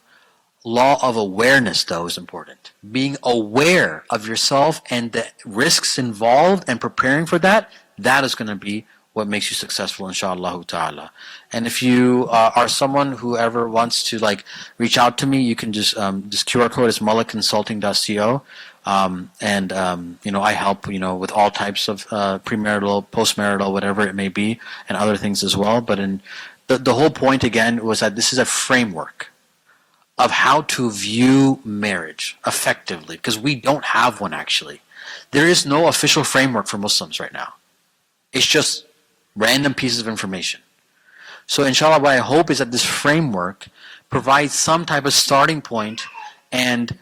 Law of awareness, though, is important. Being aware of yourself and the risks involved and preparing for that, that is going to be what makes you successful, inshallah ta'ala. And if you are someone who ever wants to like reach out to me, you can just this QR code is malikconsulting.co. I help, with all types of premarital, postmarital, whatever it may be, and other things as well. But in the whole point again was that this is a framework of how to view marriage effectively, because we don't have one actually. There is no official framework for Muslims right now. It's just random pieces of information. So inshallah, what I hope is that this framework provides some type of starting point and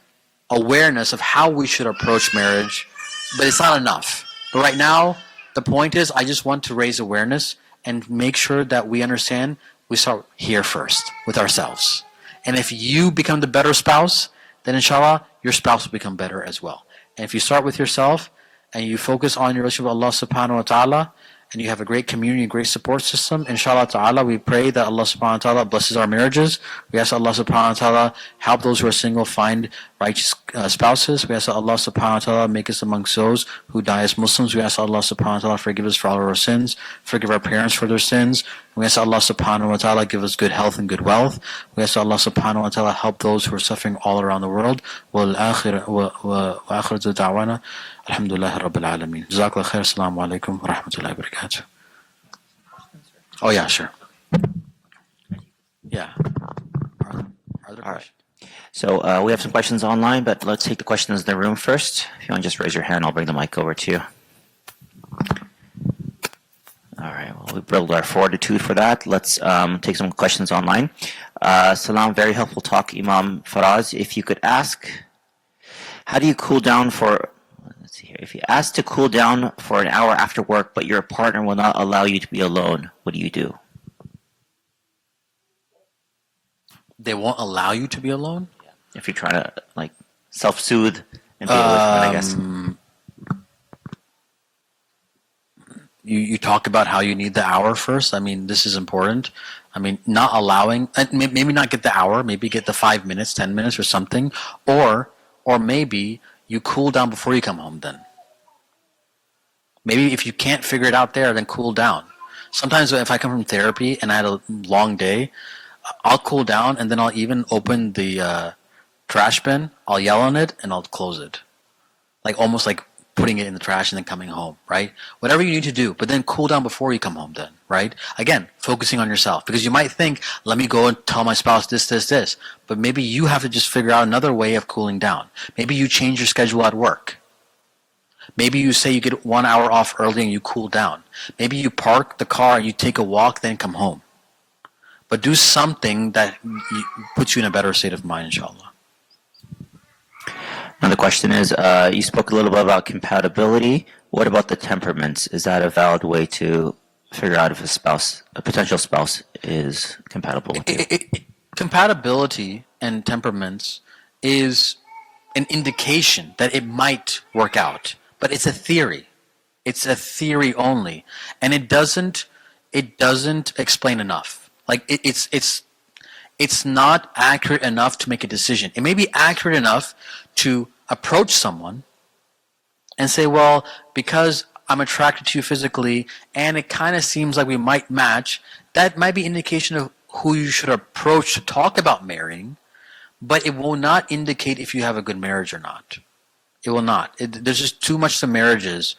awareness of how we should approach marriage, but it's not enough. But right now, the point is I just want to raise awareness and make sure that we understand we start here first with ourselves. And if you become the better spouse, then inshallah, your spouse will become better as well. And if you start with yourself and you focus on your relationship with Allah subhanahu wa ta'ala, and you have a great community, great support system, inshallah ta'ala, we pray that Allah subhanahu wa ta'ala blesses our marriages. We ask Allah subhanahu wa ta'ala help those who are single find righteous spouses. We ask that Allah subhanahu wa ta'ala make us amongst those who die as Muslims. We ask Allah subhanahu wa ta'ala forgive us for all of our sins, forgive our parents for their sins. We ask Allah subhanahu wa ta'ala give us good health and good wealth. We ask Allah subhanahu wa ta'ala help those who are suffering all around the world. وَآخِرَ دَعْوَانَا Alhamdulillah Rabbil Alameen. Jazakallah khair. Assalamu alaikum wa rahmatullahi wa barakatuh. Oh yeah, sure. Yeah. Are there All right. So we have some questions online, but let's take the questions in the room first. If you want to just raise your hand, I'll bring the mic over to you. All right. Well, we build our fortitude for that. Let's take some questions online. Salam, very helpful talk, Imam Faraz. If you could ask, how do you cool down for... Let's see here. If you ask to cool down for an hour after work, but your partner will not allow you to be alone, what do you do? They won't allow you to be alone? Yeah. If you're trying to like self-soothe and be away from it, I guess. You talk about how you need the hour first. I mean, this is important. I mean, not allowing, maybe not get the hour, maybe get the 5 minutes, 10 minutes or something, or maybe you cool down before you come home then. Maybe if you can't figure it out there, then cool down. Sometimes if I come from therapy and I had a long day, I'll cool down and then I'll even open the trash bin, I'll yell on it and I'll close it. Like almost like putting it in the trash and then coming home, right? Whatever you need to do, but then cool down before you come home then, right? Again, focusing on yourself. Because you might think, let me go and tell my spouse this. But maybe you have to just figure out another way of cooling down. Maybe you change your schedule at work. Maybe you say you get 1 hour off early and you cool down. Maybe you park the car and you take a walk, then come home. But do something that puts you in a better state of mind, inshallah. Another question is, you spoke a little bit about compatibility. What about the temperaments? Is that a valid way to figure out if a potential spouse is compatible with you? Compatibility and temperaments is an indication that it might work out, but it's a theory. It's a theory only, and it doesn't explain enough. Like it's not accurate enough to make a decision. It may be accurate enough to approach someone and say, well, because I'm attracted to you physically and it kind of seems like we might match, that might be indication of who you should approach to talk about marrying, but it will not indicate if you have a good marriage or not. It will not. There's just too much to marriages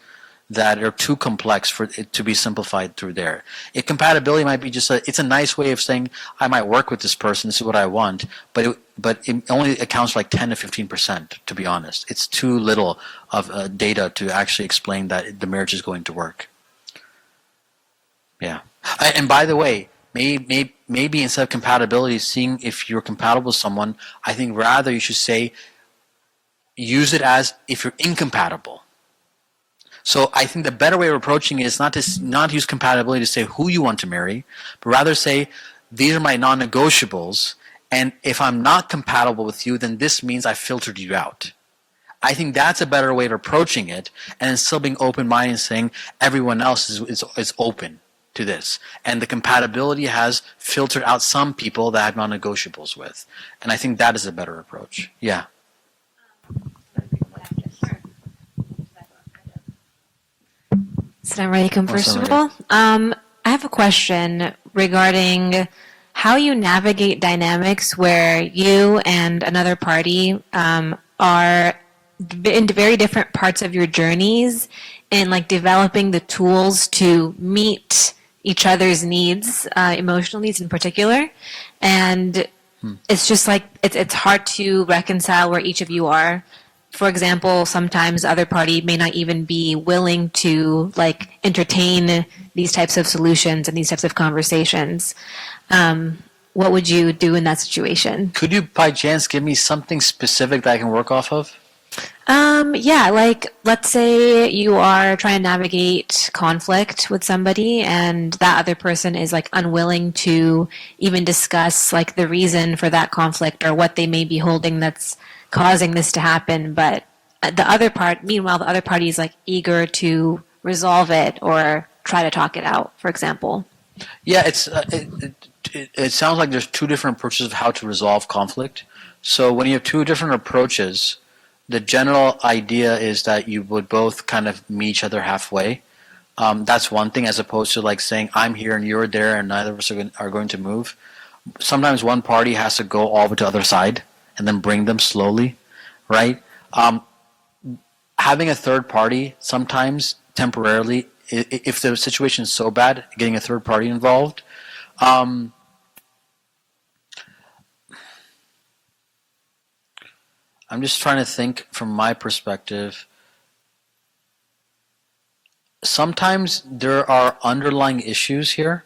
that are too complex for it to be simplified through there. Compatibility might be just it's a nice way of saying I might work with this person, this is what I want, but it only accounts for like 10 to 15%, to be honest. It's too little of data to actually explain that the marriage is going to work. Yeah. And by the way, maybe instead of compatibility, seeing if you're compatible with someone, I think rather you should say, use it as if you're incompatible. So I think the better way of approaching it is not to use compatibility to say who you want to marry, but rather say, these are my non-negotiables, and if I'm not compatible with you, then this means I filtered you out. I think that's a better way of approaching it, and then still being open-minded and saying everyone else is open to this. And the compatibility has filtered out some people that I have non-negotiables with. And I think that is a better approach. Yeah. Assalamu alaikum, first of all. I have a question regarding how you navigate dynamics where you and another party are in very different parts of your journeys and like developing the tools to meet each other's needs, emotional needs in particular. And it's just like, it's hard to reconcile where each of you are. For example, sometimes the other party may not even be willing to like entertain these types of solutions and these types of conversations. What would you do in that situation? Could you, by chance, give me something specific that I can work off of? Yeah, like let's say you are trying to navigate conflict with somebody and that other person is like unwilling to even discuss like the reason for that conflict or what they may be holding that's causing this to happen, but meanwhile the other party is like eager to resolve it or try to talk it out, for example. Yeah, it sounds like there's two different approaches of how to resolve conflict. So when you have two different approaches, the general idea is that you would both kind of meet each other halfway. That's one thing, as opposed to like saying I'm here and you're there and neither of us are going to move. Sometimes one party has to go all the way to the other side and then bring them slowly, right? Having a third party sometimes temporarily, if the situation is so bad, getting a third party involved. I'm just trying to think from my perspective. Sometimes there are underlying issues here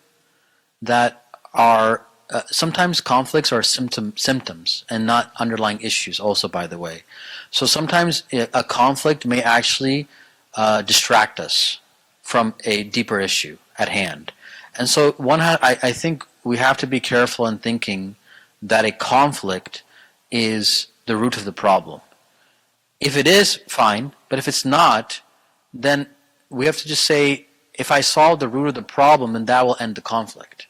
that are sometimes conflicts are symptoms and not underlying issues also, by the way. So sometimes a conflict may actually distract us from a deeper issue at hand. And so I think we have to be careful in thinking that a conflict is the root of the problem. If it is, fine, but if it's not, then we have to just say, if I solve the root of the problem, then that will end the conflict.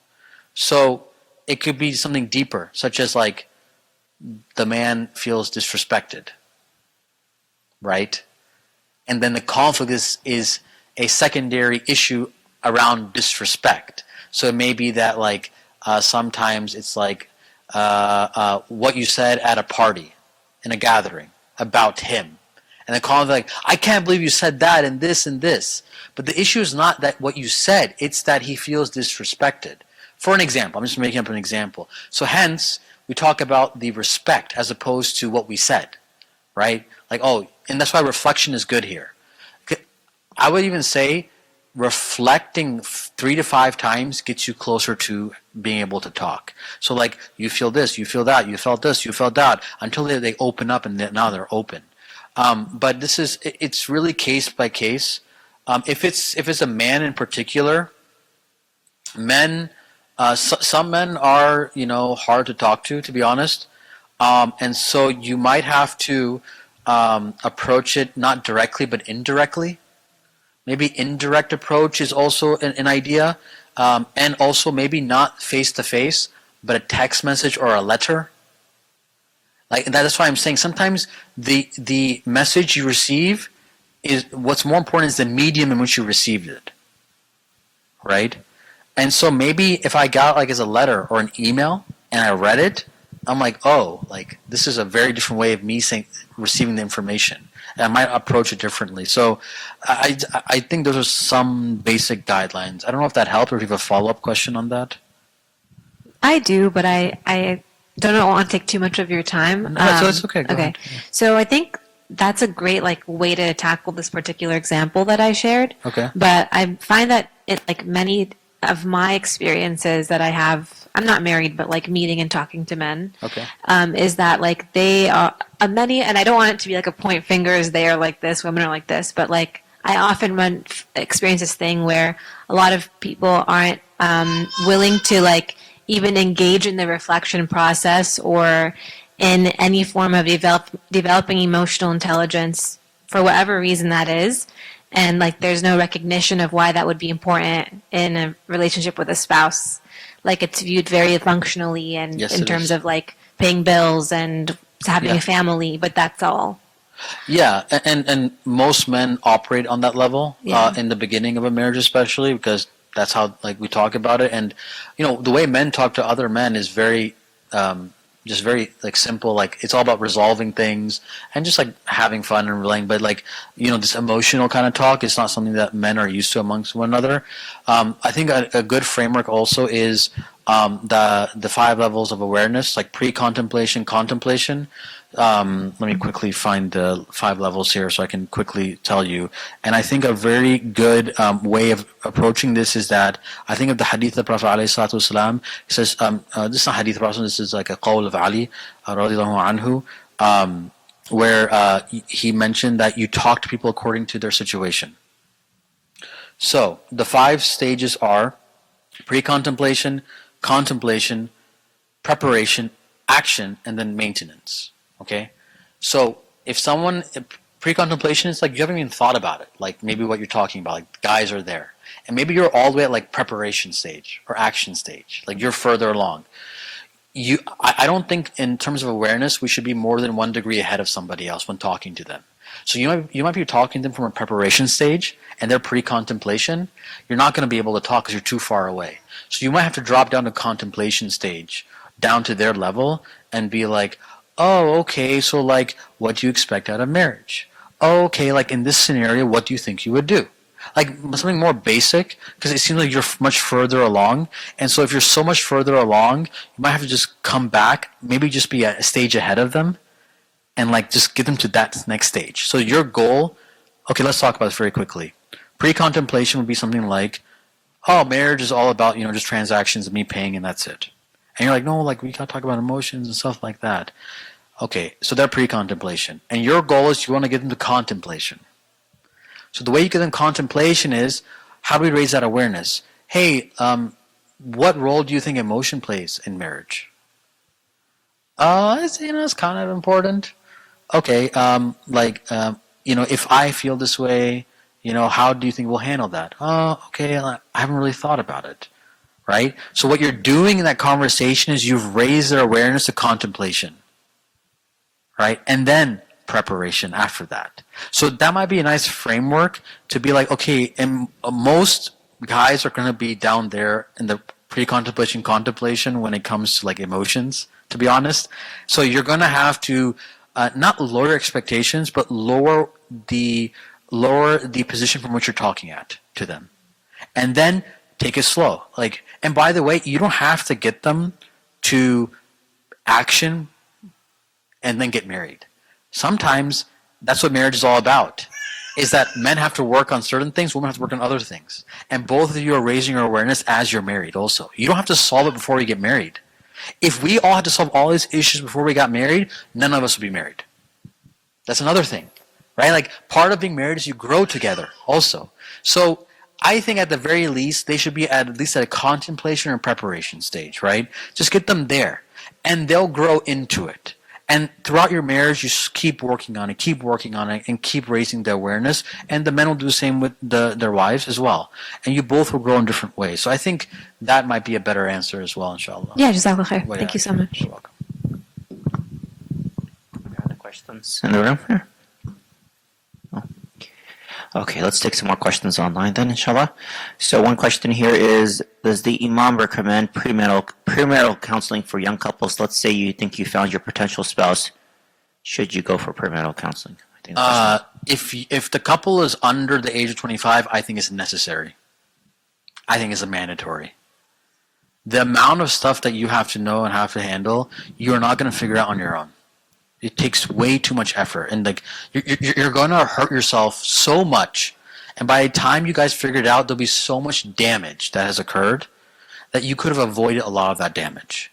So it could be something deeper, such as like the man feels disrespected, right? And then the conflict is a secondary issue around disrespect. So it may be that like sometimes it's like what you said at a party, in a gathering, about him. And the conflict, like, I can't believe you said that and this and this. But the issue is not that what you said, it's that he feels disrespected. For an example, I'm just making up an example. So hence, we talk about the respect as opposed to what we said, right? Like, oh, and that's why reflection is good here. I would even say reflecting 3 to 5 times gets you closer to being able to talk. So like, you feel this, you feel that, you felt this, you felt that, until they open up and now they're open. But it's really case by case. If it's a man in particular, some men are, hard to talk to be honest. And so you might have to approach it not directly but indirectly. Maybe indirect approach is also an idea. And also maybe not face-to-face, but a text message or a letter. Like that's why I'm saying sometimes the message you receive is what's more important is the medium in which you received it, right? And so maybe if I got like as a letter or an email and I read it, I'm like, oh, like this is a very different way of me receiving the information. And I might approach it differently. So I think those are some basic guidelines. I don't know if that helped or if you have a follow-up question on that. I do, but I don't want to take too much of your time. No, so it's okay. Go okay. ahead. So I think that's a great way to tackle this particular example that I shared. Okay. But I find that many of my experiences that I have, I'm not married, but meeting and talking to men. Okay. Is that they are many, and I don't want it to be a point fingers. They are like this, women are like this, but I often experience this thing where a lot of people aren't willing to even engage in the reflection process or in any form of developing emotional intelligence for whatever reason that is. And there's no recognition of why that would be important in a relationship with a spouse. It's viewed very functionally and Yes, in it terms is. of paying bills and having Yeah. a family, but that's all. Yeah, and most men operate on that level Yeah. in the beginning of a marriage, especially because that's how we talk about it. And the way men talk to other men is very just very simple. It's all about resolving things and just having fun and relaying. But this emotional kind of talk is not something that men are used to amongst one another. I think a good framework also is the 5 levels of awareness, pre-contemplation, contemplation. Let me quickly find the 5 levels here so I can quickly tell you. And I think a very good way of approaching this is that I think of the hadith of the Prophet ﷺ. He says, this is not hadith of the Prophet, this is a qawl of Ali radiallahu anhu, where he mentioned that you talk to people according to their situation. So the 5 stages are pre-contemplation, contemplation, preparation, action, and then maintenance. Okay, so if someone pre-contemplation is you haven't even thought about it, maybe what you're talking about, guys are there, and maybe you're all the way at preparation stage or action stage, you're further along. I don't think in terms of awareness we should be more than 1 degree ahead of somebody else when talking to them. So you might be talking to them from a preparation stage and they're pre-contemplation. You're not going to be able to talk because you're too far away. So you might have to drop down to contemplation stage, down to their level, and be oh, okay, so what do you expect out of marriage? Oh, okay, in this scenario, what do you think you would do? Something more basic, because it seems like you're much further along. And so if you're so much further along, you might have to just come back, maybe just be a stage ahead of them, and just get them to that next stage. So your goal, okay, let's talk about this very quickly. Pre-contemplation would be something oh, marriage is all about, just transactions of me paying and that's it. And you're no, we gotta talk about emotions and stuff like that. Okay, so they're pre-contemplation. And your goal is you want to get them to contemplation. So the way you get them contemplation is, how do we raise that awareness? Hey, what role do you think emotion plays in marriage? It's kind of important. Okay, if I feel this way, how do you think we'll handle that? Oh, okay, I haven't really thought about it. Right? So what you're doing in that conversation is you've raised their awareness to contemplation. Right? And then preparation after that. So that might be a nice framework to be okay, and most guys are going to be down there in the pre-contemplation, contemplation when it comes to emotions, to be honest. So you're going to have to not lower expectations, but lower the position from which you're talking to them. And then take it slow. And by the way, you don't have to get them to action and then get married. Sometimes that's what marriage is all about, is that men have to work on certain things, women have to work on other things. And both of you are raising your awareness as you're married also. You don't have to solve it before you get married. If we all had to solve all these issues before we got married, none of us would be married. That's another thing, right? Part of being married is you grow together also. So I think at the very least, they should be at least at a contemplation or preparation stage, right? Just get them there, and they'll grow into it. And throughout your marriage, you just keep working on it, and keep raising the awareness. And the men will do the same with their wives as well. And you both will grow in different ways. So I think that might be a better answer as well, inshallah. Yeah, Jazakallah khair. Thank you so much. You're welcome. Any other questions in the room here? Okay, let's take some more questions online then, inshallah. So one question here is, does the Imam recommend premarital counseling for young couples? Let's say you think you found your potential spouse. Should you go for premarital counseling? I think the question If the couple is under the age of 25, I think it's necessary. I think it's a mandatory. The amount of stuff that you have to know and have to handle, you're not going to figure out on your own. It takes way too much effort, and like you're going to hurt yourself so much. And by the time you guys figure it out, there'll be so much damage that has occurred that you could have avoided a lot of that damage.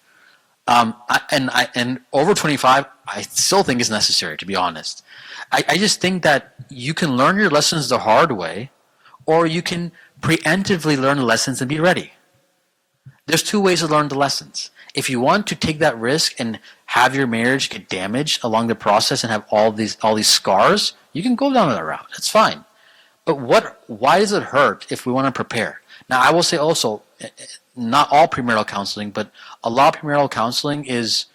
And over 25, I still think it's necessary, to be honest. I just think that you can learn your lessons the hard way, or you can preemptively learn the lessons and be ready. There's two ways to learn the lessons. If you want to take that risk and have your marriage get damaged along the process and have all these scars, you can go down that route. That's fine. But why does it hurt if we want to prepare? Now, I will say also, not all premarital counseling, but a lot of premarital counseling is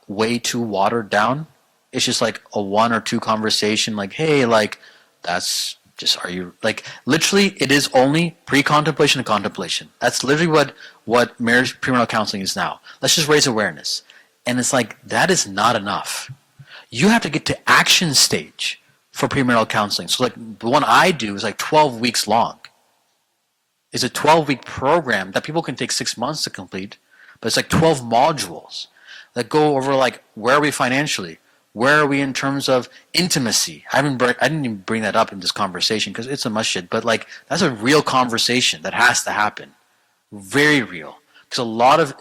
way too watered down. It's just like a one or two conversation, like, hey, like, that's just, are you, like, literally, it is only pre-contemplation and contemplation. That's literally what marriage premarital counseling is now. Let's just raise awareness. And it's like, that is not enough. You have to get to action stage for premarital counseling. So, like, the one I do is like 12 weeks long. It's a 12-week program that people can take 6 months to complete, but it's like 12 modules that go over, like, where are we financially? Where are we in terms of intimacy? I didn't even bring that up in this conversation because it's a masjid, but like that's a real conversation that has to happen. Very real. Because a lot of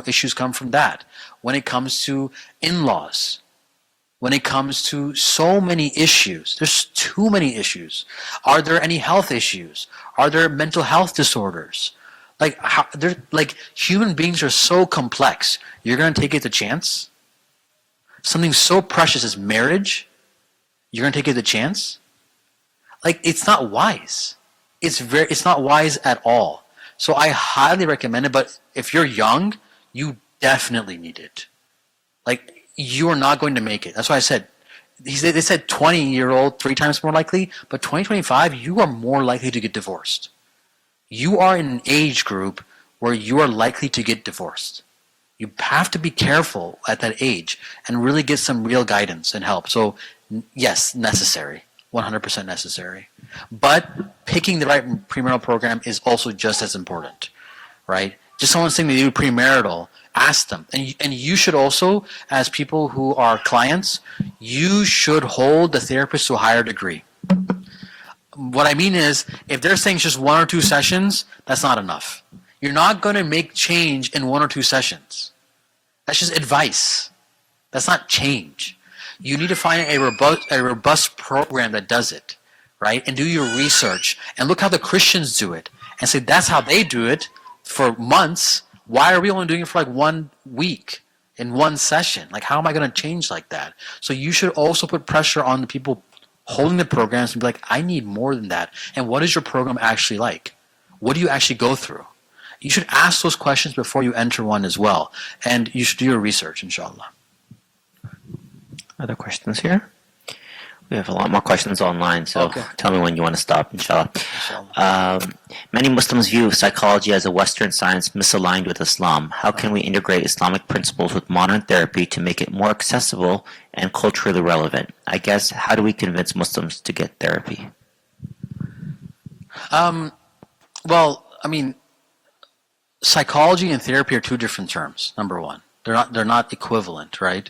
issues come from that. When it comes to in-laws, when it comes to so many issues, there's too many issues. Are there any health issues? Are there mental health disorders? Like human beings are so complex. You're going to take it the chance? Something so precious as marriage, you're going to take it the chance? Like, it's not wise. It's not wise at all. So I highly recommend it, but if you're young, you definitely need it. Like, you are not going to make it. That's why I said, they said 20-year-old 3 times more likely, but 2025, you are more likely to get divorced. You are in an age group where you are likely to get divorced. You have to be careful at that age and really get some real guidance and help. So, yes, necessary. 100% necessary. But picking the right premarital program is also just as important, right? Just someone saying they do premarital, ask them. And you should also, as people who are clients, you should hold the therapist to a higher degree. What I mean is, if they're saying just 1 or 2 sessions, that's not enough. You're not going to make change in 1 or 2 sessions. That's just advice. That's not change. You need to find a robust program that does it, right? And do your research and look how the Christians do it and say that's how they do it for months. Why are we only doing it for like 1 week in 1 session? Like, how am I going to change like that? So you should also put pressure on the people holding the programs and be like, I need more than that. And what is your program actually like? What do you actually go through? You should ask those questions before you enter one as well. And you should do your research, inshallah. Other questions here? We have a lot more questions online, so Okay. Tell me when you want to stop, inshallah. Many Muslims view psychology as a Western science misaligned with Islam. How can we integrate Islamic principles with modern therapy to make it more accessible and culturally relevant? I guess, how do we convince Muslims to get therapy? Well, I mean, psychology and therapy are 2 different terms. Number one, they're not equivalent, right?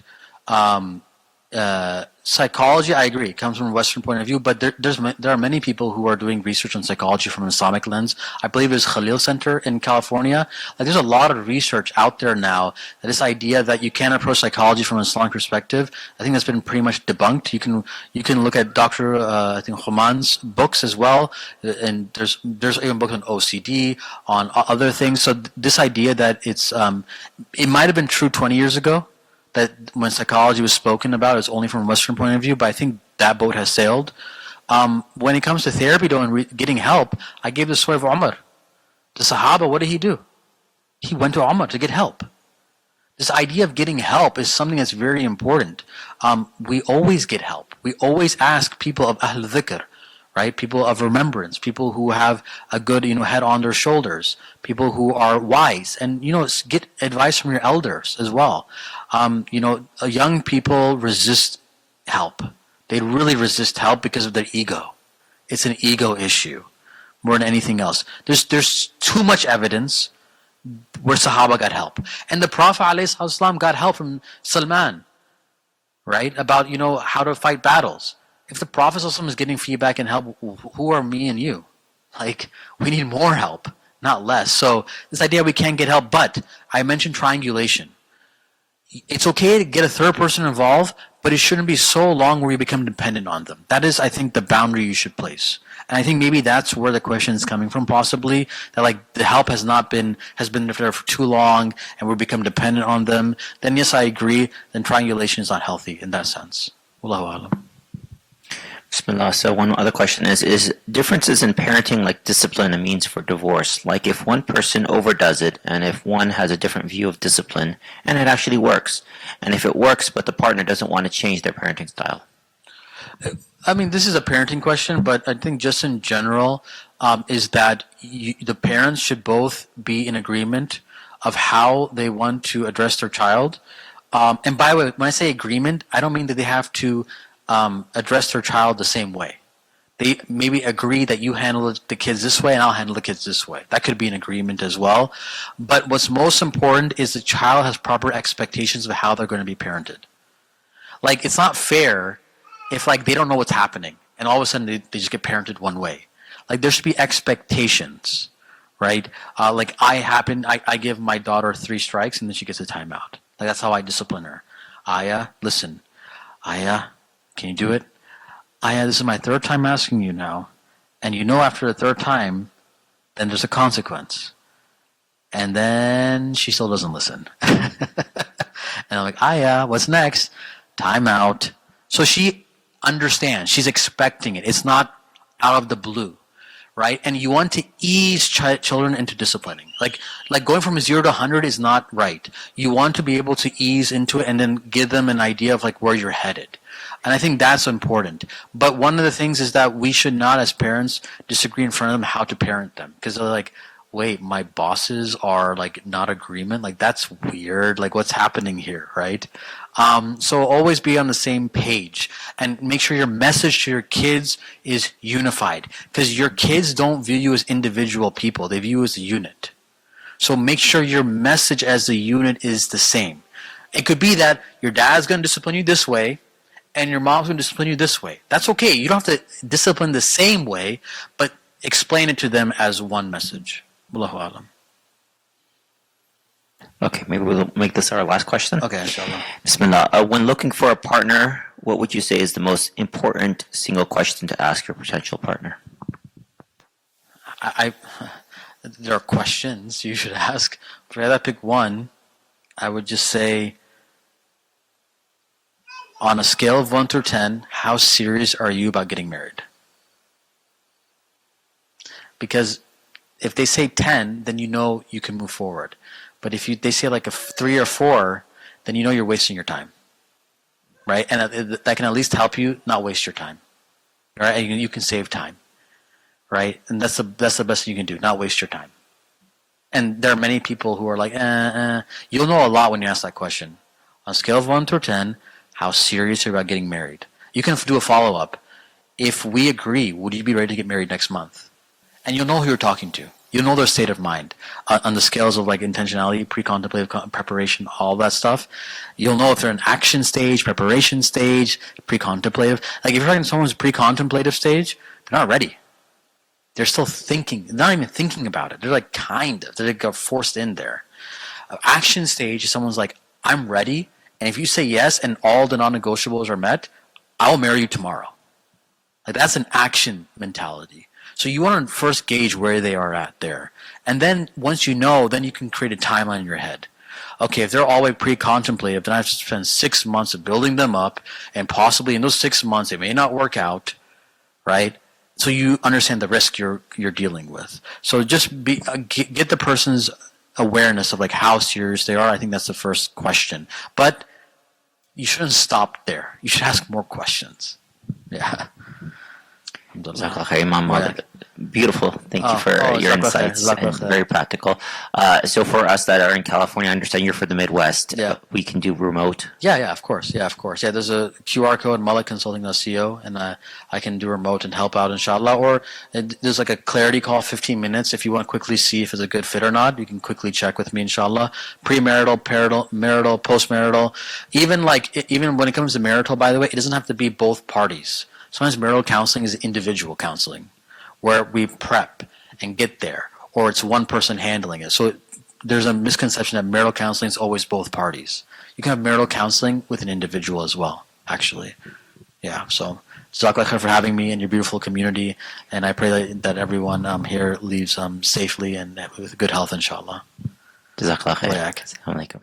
Psychology, I agree, comes from a Western point of view, but there are many people who are doing research on psychology from an Islamic lens. I believe there's Khalil Center in California. Like, there's a lot of research out there now that this idea that you can approach psychology from an Islamic perspective, I think that's been pretty much debunked. You can look at Dr. I think Homan's books as well, and there's even books on OCD, on other things. So this idea that it might have been true 20 years ago, that when psychology was spoken about, it's only from a Western point of view, but I think that boat has sailed. When it comes to therapy, though, and getting help, I gave the story of Umar. The Sahaba, what did he do? He went to Umar to get help. This idea of getting help is something that's very important. We always get help. We always ask people of Ahl Dhikr, right? People of remembrance, people who have a good, head on their shoulders, people who are wise, and, get advice from your elders as well. Young people resist help. They really resist help because of their ego. It's an ego issue more than anything else. There's too much evidence where Sahaba got help. And the Prophet ﷺ got help from Salman, right? About, how to fight battles. If the Prophet ﷺ is getting feedback and help, who are me and you? Like, we need more help, not less. So this idea we can't get help, but I mentioned triangulation. It's okay to get a third person involved, but it shouldn't be so long where you become dependent on them. That is, I think, the boundary you should place. And I think maybe that's where the question is coming from, possibly, that like the help has been there for too long and we become dependent on them. Then yes, I agree, then triangulation is not healthy in that sense. Wallahu alam. Bismillah. So one other question is differences in parenting like discipline a means for divorce? Like if one person overdoes it and if one has a different view of discipline and it actually works, and if it works but the partner doesn't want to change their parenting style? I mean, this is a parenting question, but I think just in general is that the parents should both be in agreement of how they want to address their child. And by the way, when I say agreement, I don't mean that they have to address their child the same way. They maybe agree that you handle the kids this way and I'll handle the kids this way. That could be an agreement as well. But what's most important is the child has proper expectations of how they're going to be parented. Like, it's not fair if like they don't know what's happening and all of a sudden they just get parented one way. Like, there should be expectations, right? Like I give my daughter 3 strikes and then she gets a timeout. Like, that's how I discipline her. Aya, listen. Aya, can you do it? Aya, this is my 3rd time asking you now. And after the 3rd time, then there's a consequence. And then she still doesn't listen. And I'm like, Aya, what's next? Time out. So she understands. She's expecting it. It's not out of the blue, right? And you want to ease children into disciplining. Like going from 0 to 100 is not right. You want to be able to ease into it and then give them an idea of like where you're headed. And I think that's important. But one of the things is that we should not, as parents, disagree in front of them how to parent them. Because they're like, wait, my bosses are like not agreement? Like, that's weird. Like, what's happening here, right? So always be on the same page and make sure your message to your kids is unified. Because your kids don't view you as individual people. They view you as a unit. So make sure your message as a unit is the same. It could be that your dad's going to discipline you this way, and your mom's going to discipline you this way. That's okay. You don't have to discipline the same way, but explain it to them as one message. Wallahu alam. Okay, maybe we'll make this our last question. Okay, inshallah. Bismillah. When looking for a partner, what would you say is the most important single question to ask your potential partner? There are questions you should ask. If I had to pick one, I would just say, on a scale of 1 through 10, how serious are you about getting married? Because if they say 10, then you can move forward. But if they say like a 3 or 4, then you're wasting your time, right? And that can at least help you not waste your time, right? And you can save time, right? And that's the best thing you can do, not waste your time. And there are many people who are like, You'll know a lot when you ask that question. On a scale of 1 through 10, how serious are you about getting married? You can do a follow-up. If we agree, would you be ready to get married next month? And you'll know who you're talking to. You'll know their state of mind. On the scales of like intentionality, pre-contemplative preparation, all that stuff, you'll know if they're in action stage, preparation stage, pre-contemplative. Like if you're talking to someone's pre-contemplative stage, they're not ready. They're still thinking. They're not even thinking about it. They're like They're like forced in there. Action stage is someone's like, I'm ready. And if you say yes and all the non-negotiables are met, I'll marry you tomorrow. Like, that's an action mentality. So you want to first gauge where they are at there. And then once you know, then you can create a timeline in your head. Okay, if they're always pre-contemplative, then I have to spend 6 months of building them up, and possibly in those 6 months it may not work out, right? So you understand the risk you're dealing with. So just get the person's awareness of like how serious they are. I think that's the first question. But you shouldn't stop there. You should ask more questions. Yeah. Jazakallah khair, Imam Malik. Beautiful. Thank you for your Jazakallah khair, insights. Jazakallah And khair. very practical. So for us that are in California, I understand you're for the Midwest. Yeah. We can do remote. Yeah, of course. Yeah, there's a QR code, Malik Consulting CEO, and I can do remote and help out, inshallah. Or there's like a clarity call, 15 minutes. If you want to quickly see if it's a good fit or not, you can quickly check with me, inshallah. Premarital, marital, postmarital. Even when it comes to marital, by the way, it doesn't have to be both parties. Sometimes marital counseling is individual counseling, where we prep and get there, or it's one person handling it. So there's a misconception that marital counseling is always both parties. You can have marital counseling with an individual as well, actually. Yeah, so Jazakallah khair for having me in your beautiful community, and I pray that everyone here leaves safely and with good health, inshallah. Jazakallah khair. Wayak. Assalamu alaikum.